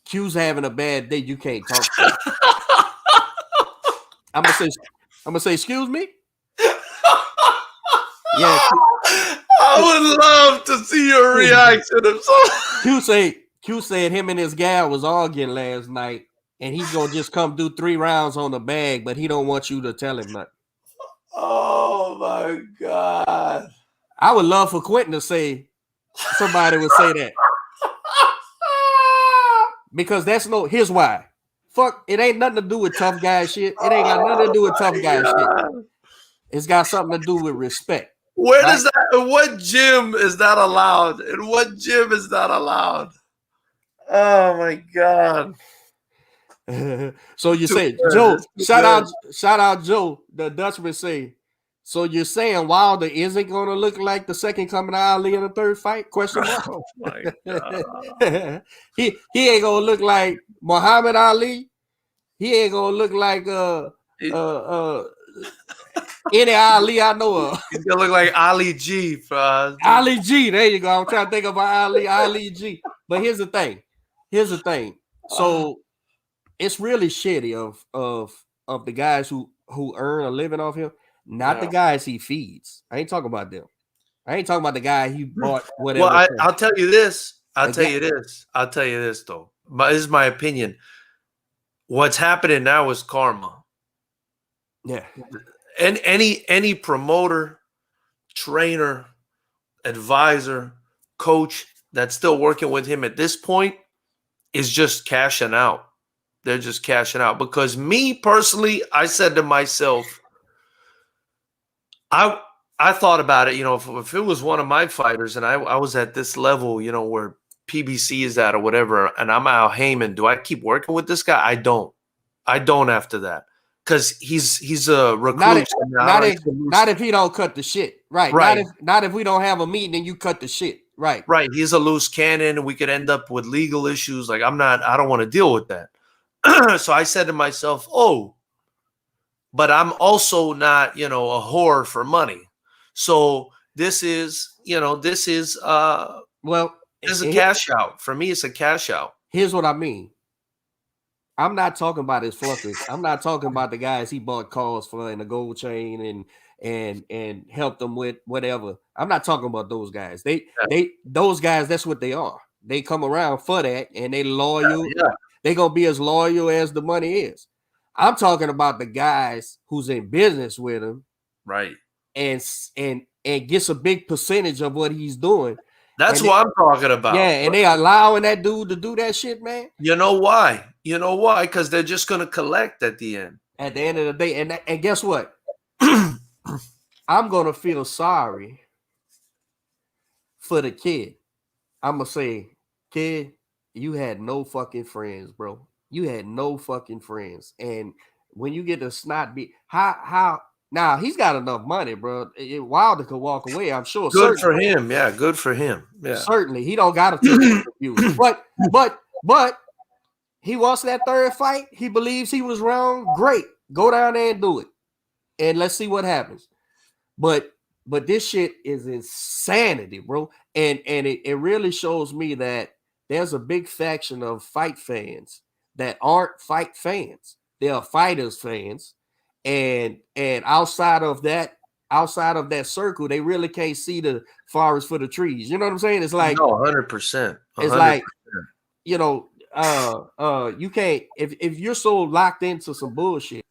Q's having a bad day. You can't talk to him. I'm gonna say, excuse me. Yeah, I would love to see your reaction. Q said him and his gal was arguing last night, and he's gonna just come do 3 rounds on the bag, but he don't want you to tell him nothing. Oh my God! I would love for Quentin to say somebody would say that because that's here's why. Fuck, it ain't nothing to do with tough guy shit. It ain't got nothing to do with tough guy shit. It's got something to do with respect. Where does that? In what gym is that allowed? In what gym is that allowed? Oh my God! So you say, Joe? Shout out, Joe. The Dutchman say. So you're saying Wilder isn't going to look like the second coming of Ali in the third fight? Question mark. Oh my God! he ain't gonna look like Muhammad Ali. He ain't gonna look like any Ali I know of. He's gonna look like Ali G. Ali G. There you go. I'm trying to think about Ali G. But here's the thing. So it's really shitty of the guys who earn a living off him, not the guys he feeds. I ain't talking about them. I ain't talking about the guy he bought whatever. Well, I'll tell you this. I'll tell you this though. But this is my opinion. What's happening now is karma. Yeah. And any promoter, trainer, advisor, coach that's still working with him at this point is just cashing out. They're just cashing out. Because me personally, I said to myself, I thought about it, if it was one of my fighters and I was at this level, where PBC is at or whatever, and I'm Al Heyman, do I keep working with this guy? I don't after that. Because he's a recluse. Not if he don't cut the shit. Right. Not if we don't have a meeting and you cut the shit. Right. Right. He's a loose cannon and we could end up with legal issues. Like I don't want to deal with that. So I said to myself, but I'm also not, a whore for money. So this is a cash out. For me, it's a cash out. Here's what I mean. I'm not talking about his fluffers. I'm not talking about the guys he bought cars for and a gold chain and helped them with whatever. I'm not talking about those guys. Those guys, that's what they are. They come around for that and they loyal. Yeah. They gonna be as loyal as the money is. I'm talking about the guys who's in business with him, right? And gets a big percentage of what he's doing. That's what I'm talking about. Yeah, and they allowing that dude to do that shit, man. You know why? Because they're just gonna collect at the end. At the end of the day, and guess what? I'm gonna feel sorry for the kid. I'm gonna say, kid, you had no fucking friends, bro. You had no fucking friends, and when you get the snot beat, how? Now he's got enough money, bro. Wilder could walk away. I'm sure. Good for him. Yeah, good for him. Yeah, certainly he don't got to take abuse. But he wants that third fight. He believes he was wrong. Great, go down there and do it, and let's see what happens. But this shit is insanity, bro. And it really shows me that there's a big faction of fight fans that aren't fight fans. They are fighters fans. And outside of that circle, they really can't see the forest for the trees. You know what I'm saying? It's like 100%. It's like, you can't if you're so locked into some bullshit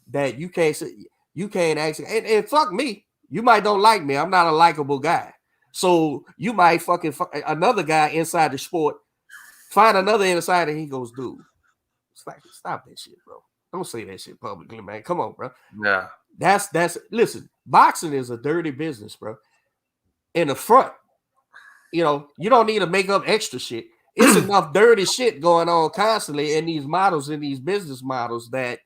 that you can't say You can't actually, and fuck me. You might don't like me. I'm not a likable guy. So you might fucking another guy inside the sport, find another insider, and he goes, dude, stop that shit, bro. Don't say that shit publicly, man. Come on, bro. Yeah. That's listen, boxing is a dirty business, bro. In the front, you don't need to make up extra shit. It's enough dirty shit going on constantly in these models, in these business models that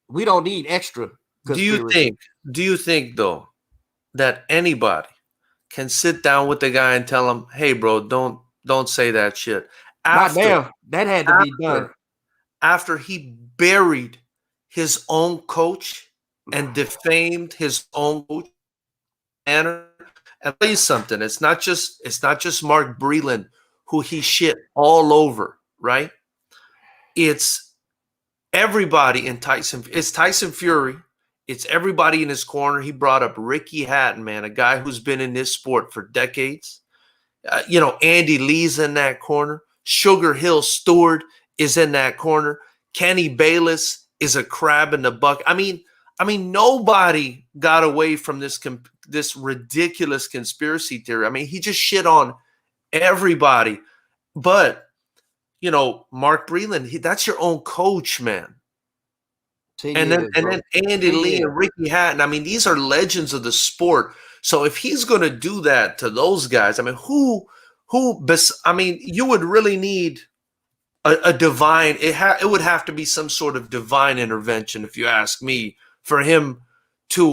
we don't need extra. Do you think though that anybody can sit down with the guy and tell him, hey bro, don't say that shit? That had to be done after he buried his own coach and defamed his own coach. And I'll tell you something, it's not just Mark Breland who he shit all over, right? It's everybody in Tyson. It's Tyson Fury. It's everybody in his corner. He brought up Ricky Hatton, man, a guy who's been in this sport for decades. Andy Lee's in that corner. Sugar Hill Stewart is in that corner. Kenny Bayless is a crab in the bucket. I mean, nobody got away from this ridiculous conspiracy theory. I mean, he just shit on everybody. But, Mark Breland, that's your own coach, man. And then Andy Lee and Ricky Hatton. I mean, these are legends of the sport. So if he's going to do that to those guys, I mean, you would really need a divine. It would have to be some sort of divine intervention, if you ask me, for him to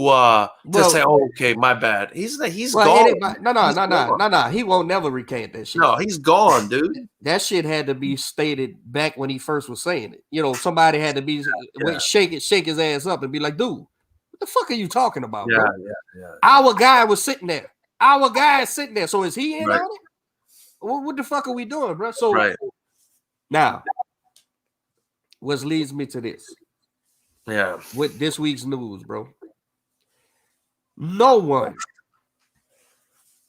say, "Oh, okay, my bad." He's gone. No. He won't never recant that shit. No, he's gone, dude. That shit had to be stated back when he first was saying it. Somebody had to be shake his ass up and be like, "Dude, what the fuck are you talking about?" Yeah, bro? yeah. Our guy was sitting there. Our guy is sitting there. So is he in on it? What the fuck are we doing, bro? So now, what leads me to this? Yeah. With this week's news, bro. No one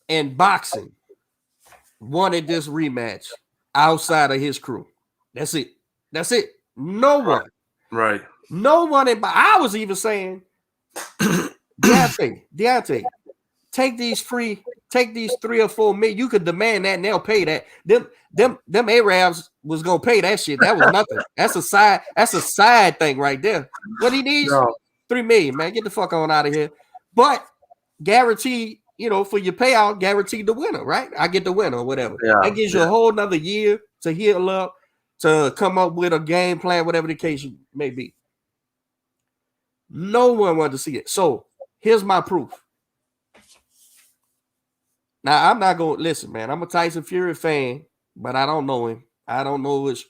in boxing wanted this rematch outside of his crew. That's it. No one. Right. No one in I was even saying, Deontay, take these 3 or 4 million. You could demand that and they'll pay that. Them Arabs was gonna pay that shit. That was nothing. That's a side thing right there. What he needs, 3 million, man. Get the fuck on out of here. But guaranteed, for your payout, guaranteed the winner, right? I get the winner or whatever. Yeah, that gives you a whole nother year to heal up, to come up with a game plan, whatever the case may be. No one wanted to see it. So here's my proof. Now, I'm not going to listen, man. I'm a Tyson Fury fan, but I don't know him. I don't know his,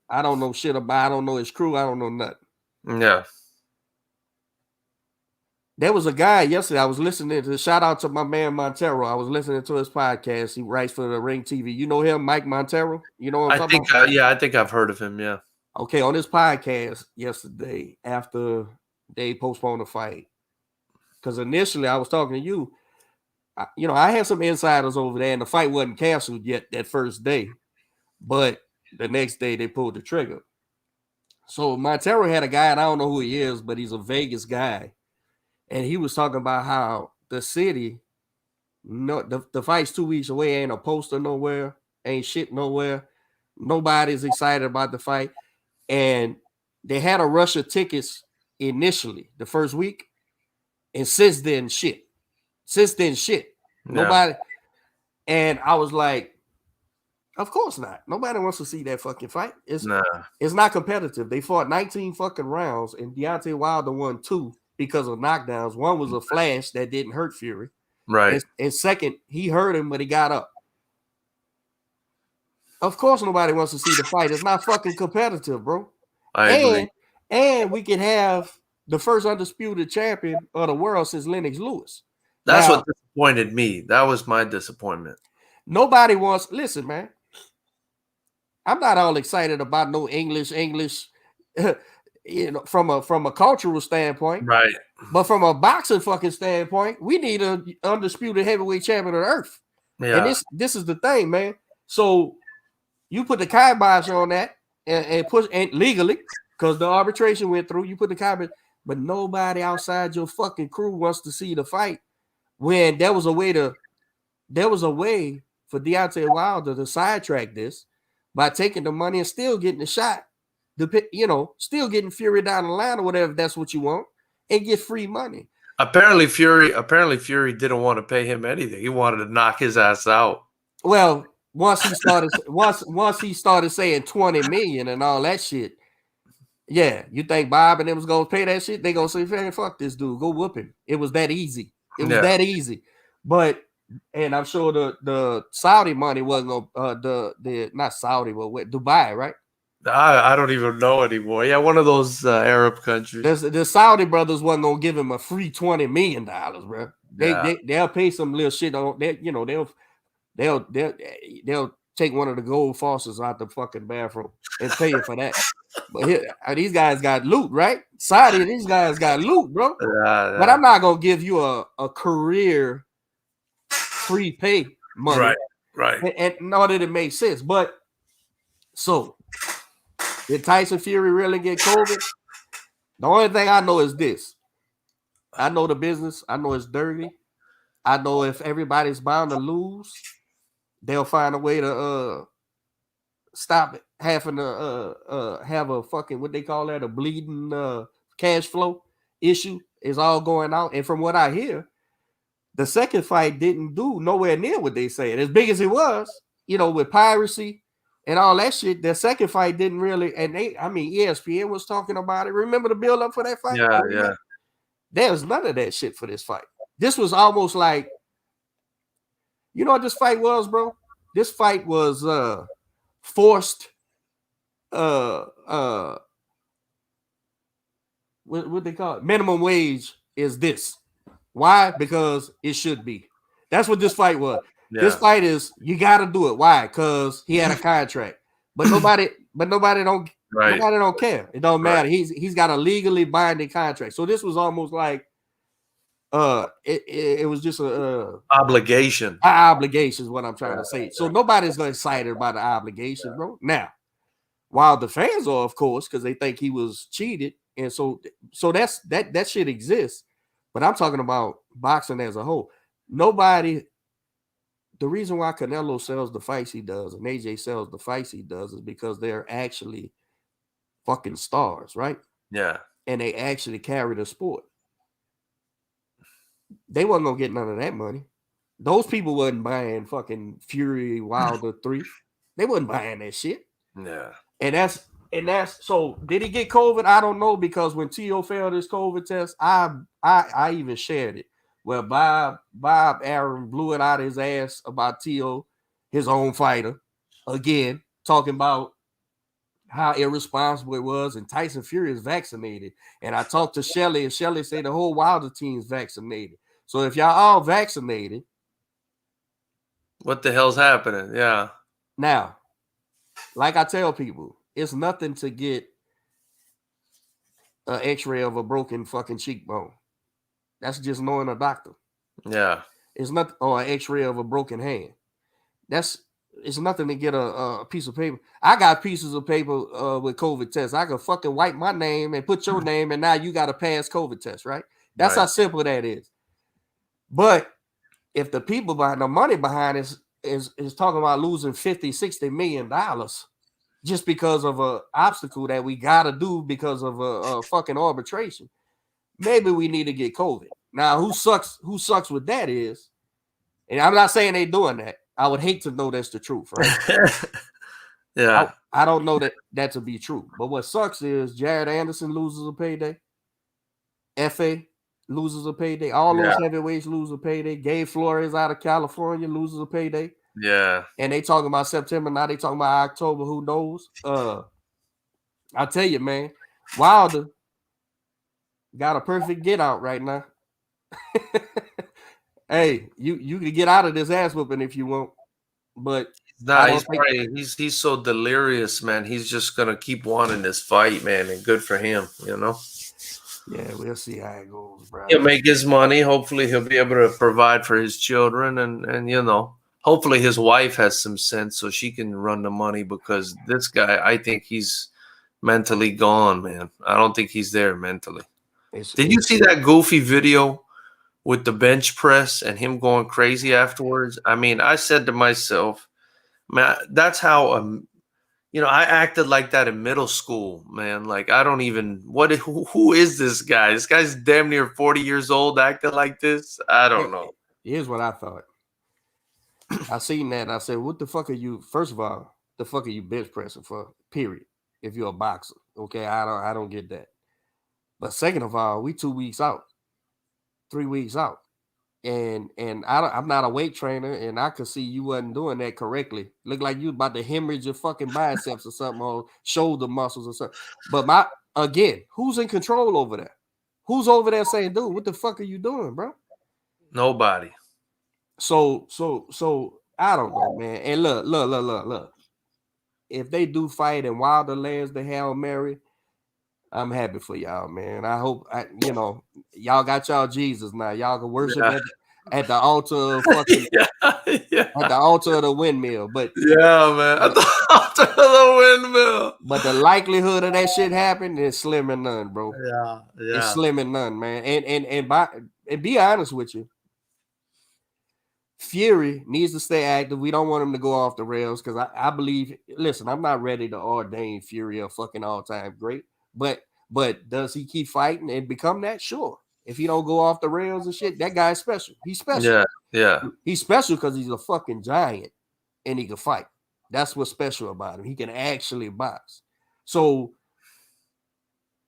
I don't know shit about, I don't know his crew. I don't know nothing. Yeah. There was a guy yesterday I was listening to. Shout out to my man Montero. I was listening to his podcast. He writes for the Ring TV. You know him, Mike Montero? You know what I'm talking about? I think I've heard of him, yeah. Okay, on his podcast yesterday after they postponed the fight, because initially I was talking to you, I had some insiders over there, and the fight wasn't canceled yet that first day, but the next day they pulled the trigger. So Montero had a guy, and I don't know who he is, but he's a Vegas guy. And he was talking about how the city, the fight's 2 weeks away, ain't a poster nowhere, ain't shit nowhere. Nobody's excited about the fight. And they had a rush of tickets initially, the first week. And since then, shit. Nobody. And I was like, of course not. Nobody wants to see that fucking fight. It's not competitive. They fought 19 fucking rounds, and Deontay Wilder won 2. Because of knockdowns. One was a flash that didn't hurt Fury. Right. And second, he hurt him, but he got up. Of course, nobody wants to see the fight. It's not fucking competitive, bro. I agree. And we can have the first undisputed champion of the world since Lennox Lewis. That's what disappointed me. That was my disappointment. Nobody wants. Listen, man. I'm not all excited about no English. From a cultural standpoint, right? But from a boxing fucking standpoint, we need an undisputed heavyweight champion of the earth. Yeah. And this is the thing, man. So you put the kibosh on that and push and legally, because the arbitration went through. You put the comment, but nobody outside your fucking crew wants to see the fight. When there was a way for Deontay Wilder to sidetrack this by taking the money and still getting the shot, still getting Fury down the line or whatever, if that's what you want, and get free money. Apparently Fury didn't want to pay him anything. He wanted to knock his ass out. Well, once he started saying 20 million and all that shit, yeah, you think Bob and them was gonna pay that shit? They gonna say, "Man, fuck this dude, go whoop him." It was that easy. That easy. But and I'm sure the Saudi money wasn't gonna the not Saudi, but Dubai, right? I don't even know anymore. Yeah, one of those Arab countries. The Saudi brothers wasn't gonna give him a free $20 million, bro. They'll pay some little shit on that. They'll take one of the gold faucets out the fucking bathroom and pay you for that. But these guys got loot, right? Saudi, these guys got loot, bro. Yeah. But I'm not gonna give you a career free pay money, right? And nor did it make sense. But so did Tyson Fury really get COVID? The only thing I know is this. I know the business. I know it's dirty. I know if everybody's bound to lose, they'll find a way to stop it, having to have a fucking, what they call that, a bleeding cash flow issue is all going out. And from what I hear, the second fight didn't do nowhere near what they said. As big as it was, with piracy and all that shit, the second fight didn't really, and ESPN was talking about it. Remember the build up for that fight? Yeah. There was none of that shit for this fight. This was almost like, you know what this fight was, bro? This fight was forced what they call it? Minimum wage is this. Why? Because it should be. That's what this fight was. Yeah. This fight is, you got to do it. Why? Because he had a contract. But nobody don't care. It don't matter. He's got a legally binding contract. So this was almost like it was just a obligation. Obligation is what I'm trying to say. So nobody's excited about the obligation, bro. Now, while the fans are, of course, because they think he was cheated, and so that shit exists. But I'm talking about boxing as a whole. The reason why Canelo sells the fights he does and AJ sells the fights he does is because they're actually fucking stars, right? Yeah. And they actually carry the sport. They wasn't gonna get none of that money. Those people wasn't buying fucking Fury Wilder 3. They wasn't buying that shit. Yeah. And that's so. Did he get COVID? I don't know, because when T.O. failed his COVID test, I even shared it. Where Bob Aaron blew it out of his ass about T.O., his own fighter, again, talking about how irresponsible it was, and Tyson Fury is vaccinated. And I talked to Shelly, and Shelly said the whole Wilder team's vaccinated. So if y'all all vaccinated, what the hell's happening? Yeah. Now, like I tell people, it's nothing to get an x-ray of a broken fucking cheekbone. That's just knowing a doctor. Yeah. It's nothing, or an x-ray of a broken hand. It's nothing to get a piece of paper. I got pieces of paper with COVID tests. I could fucking wipe my name and put your name, and now you got to pass COVID test, right? That's how simple that is. But if the people behind the money behind it is talking about losing $50-60 million just because of an obstacle that we got to do because of a fucking arbitration, maybe we need to get COVID. Now, who sucks with that is, and I'm not saying they doing that. I would hate to know that's the truth, right? Yeah. I don't know that to be true. But what sucks is Jared Anderson loses a payday. F.A. loses a payday. All those heavyweights lose a payday. Gabe Flores out of California loses a payday. Yeah. And they talking about September. Now they talking about October. Who knows? I tell you, man, Wilder got a perfect get out right now. Hey, you can get out of this ass whooping if you want, but he's so delirious, man. He's just gonna keep wanting this fight, man, and good for him, you know. Yeah, we'll see how it goes, bro. He'll make his money. Hopefully, he'll be able to provide for his children, and you know, hopefully, his wife has some sense so she can run the money, because this guy, I think he's mentally gone, man. I don't think he's there mentally. It's, Did you see that goofy video with the bench press and him going crazy afterwards? I mean, I said to myself, man, that's how I acted like that in middle school, man. Like I don't even who is this guy? This guy's damn near 40 years old acting like this. I don't know. Here's what I thought. I seen that and I said, what the fuck are you? First of all, the fuck are you bench pressing for? Period. If you're a boxer. Okay, I don't get that. But second of all, we 2 weeks out, 3 weeks out. And I'm not a weight trainer, and I could see you wasn't doing that correctly. Look like you about to hemorrhage your fucking biceps or something, or shoulder muscles or something. But who's in control over that? Who's over there saying, dude, what the fuck are you doing, bro? Nobody. So I don't know, man. And look. If they do fight in Wilder lands the Hail Mary, I'm happy for y'all, man. I hope y'all got y'all Jesus now. Y'all can worship at the altar of fucking at the altar of the windmill. But yeah, man, at the altar of the windmill. But the likelihood of that shit happening is slim and none, bro. Yeah. It's slim and none, man. And be honest with you, Fury needs to stay active. We don't want him to go off the rails because I believe. Listen, I'm not ready to ordain Fury a fucking all-time great. But does he keep fighting and become that? Sure. If he don't go off the rails and shit, that guy's special. He's special. Yeah. He's special because he's a fucking giant and he can fight. That's what's special about him. He can actually box. So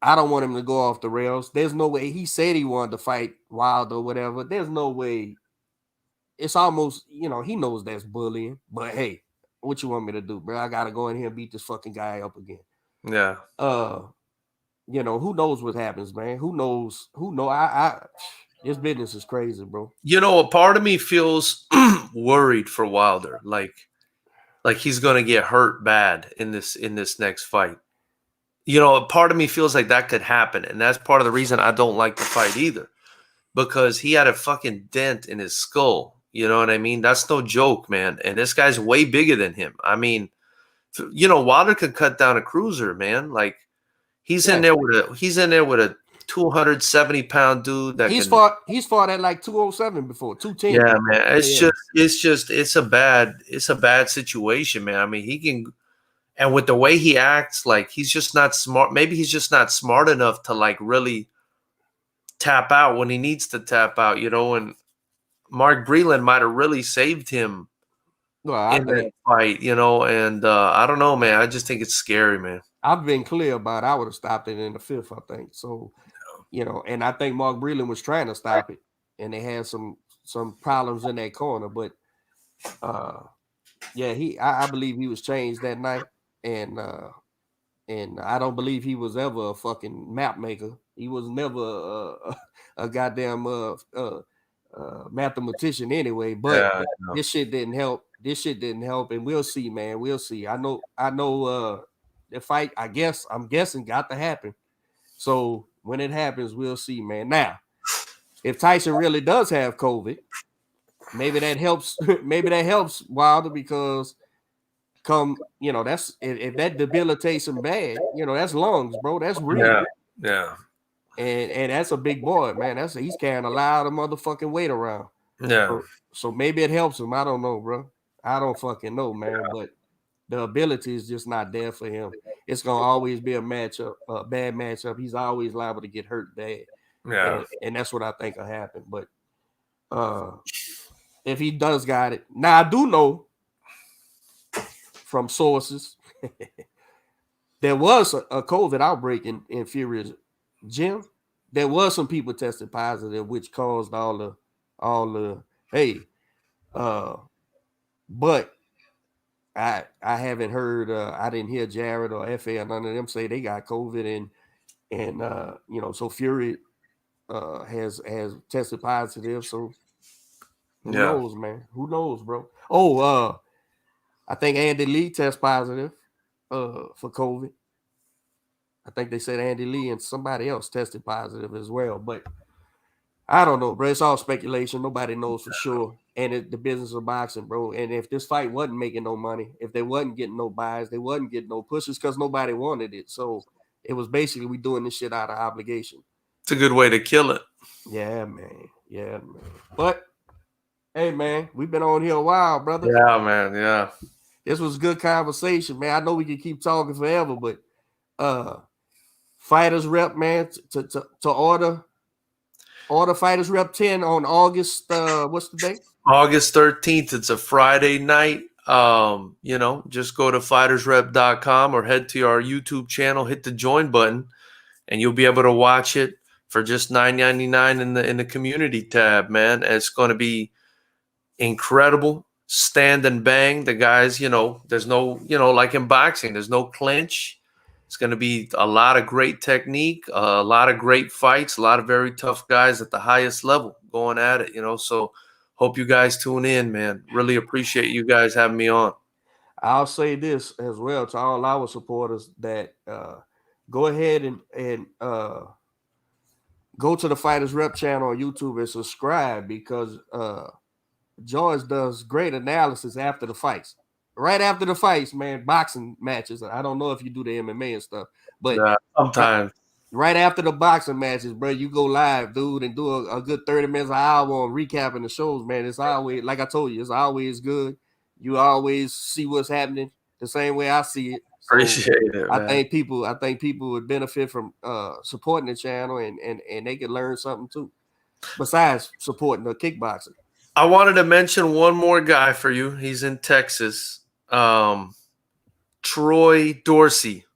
I don't want him to go off the rails. There's no way. He said he wanted to fight Wilder or whatever. There's no way. It's almost, he knows that's bullying. But hey, what you want me to do, bro? I gotta go in here and beat this fucking guy up again. Yeah. Who knows what happens, man? Who knows? This business is crazy, bro. A part of me feels worried for Wilder, like he's gonna get hurt bad in this next fight. A part of me feels like that could happen, and that's part of the reason I don't like the fight either, because he had a fucking dent in his skull. You know what I mean? That's no joke, man. And this guy's way bigger than him. I mean, Wilder could cut down a cruiser, man. Like he's in there with a 270-pound dude that he's fought at like 207 before, 210. Yeah, man. It's a bad situation, man. I mean, he can, and with the way he acts, like he's just not smart. Maybe he's just not smart enough to like really tap out when he needs to tap out, and Mark Breland might have really saved him in that fight, and I don't know, man. I just think it's scary, man. I've been clear about it. I would have stopped it in the fifth, I think. So, and I think Mark Breland was trying to stop it, and they had some problems in that corner. But, I believe he was changed that night, and I don't believe he was ever a fucking map maker. He was never a goddamn mathematician anyway. But this shit didn't help. And we'll see, man. We'll see. I know. The fight, I'm guessing, got to happen. So when it happens, we'll see, man. Now, if Tyson really does have COVID, maybe that helps. Maybe that helps Wilder because that's if that debilitates him bad, that's lungs, bro. That's real. Yeah. And that's a big boy, man. He's carrying a lot of motherfucking weight around. Yeah. So maybe it helps him. I don't know, bro. I don't fucking know, man. But the ability is just not there for him. It's gonna always be a bad matchup. He's always liable to get hurt bad. Yeah. And that's what I think will happen. But if he does got it. Now I do know from sources there was a COVID outbreak in Fury's gym. There was some people tested positive, which caused all the but I haven't heard. I didn't hear Jared or FA or none of them say they got COVID, and so Fury has tested positive. So who knows, man? Who knows, bro? Oh, I think Andy Lee test positive for COVID. I think they said Andy Lee and somebody else tested positive as well, but I don't know, bro. It's all speculation. Nobody knows for sure. and the business of boxing, bro. And if this fight wasn't making no money, if they wasn't getting no buys, they wasn't getting no pushes because nobody wanted it. So it was basically we doing this shit out of obligation. It's a good way to kill it. Yeah, man. Yeah, man. But hey, man, we've been on here a while, brother. Yeah, man. Yeah. This was good conversation, man. I know we can keep talking forever, but Fighters Rep, man, to order Fighters Rep 10 on August. What's the date? August 13th. It's a Friday night. Just go to fightersrep.com or head to our YouTube channel, hit the join button, and you'll be able to watch it for just $9.99 in the community tab, man. It's going to be incredible. Stand and bang. The guys, there's no, like in boxing, there's no clinch. It's going to be a lot of great technique, a lot of great fights, a lot of very tough guys at the highest level going at it, so hope you guys tune in, man. Really appreciate you guys having me on. I'll say this as well to all our supporters that go ahead and go to the Fighters Rep channel on YouTube and subscribe because George does great analysis after the fights. Right after the fights, man, boxing matches. I don't know if you do the MMA and stuff, but sometimes. Right after the boxing matches, bro, you go live, dude, and do a good 30 minutes, an hour on recapping the shows, man. It's always, like I told you, it's always good. You always see what's happening the same way I see it. So appreciate it, man. I think people would benefit from supporting the channel and they could learn something too, besides supporting the kickboxing. I wanted to mention one more guy for you. He's in Texas. Troy Dorsey.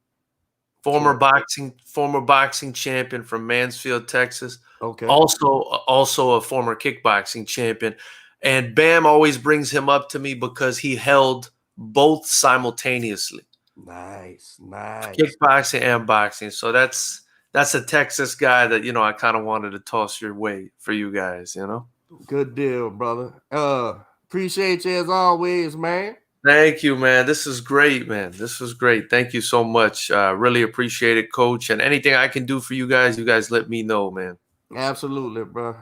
Former boxing champion from Mansfield, Texas. Okay. Also a former kickboxing champion. And Bam always brings him up to me because he held both simultaneously. Nice. Kickboxing and boxing. So that's a Texas guy that, I kind of wanted to toss your way for you guys, Good deal, brother. Appreciate you as always, man. Thank you, man. This is great, man. This was great. Thank you so much. Really appreciate it, Coach. And anything I can do for you guys let me know, man. Absolutely, bro.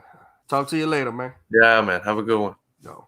Talk to you later, man. Yeah, man. Have a good one. No.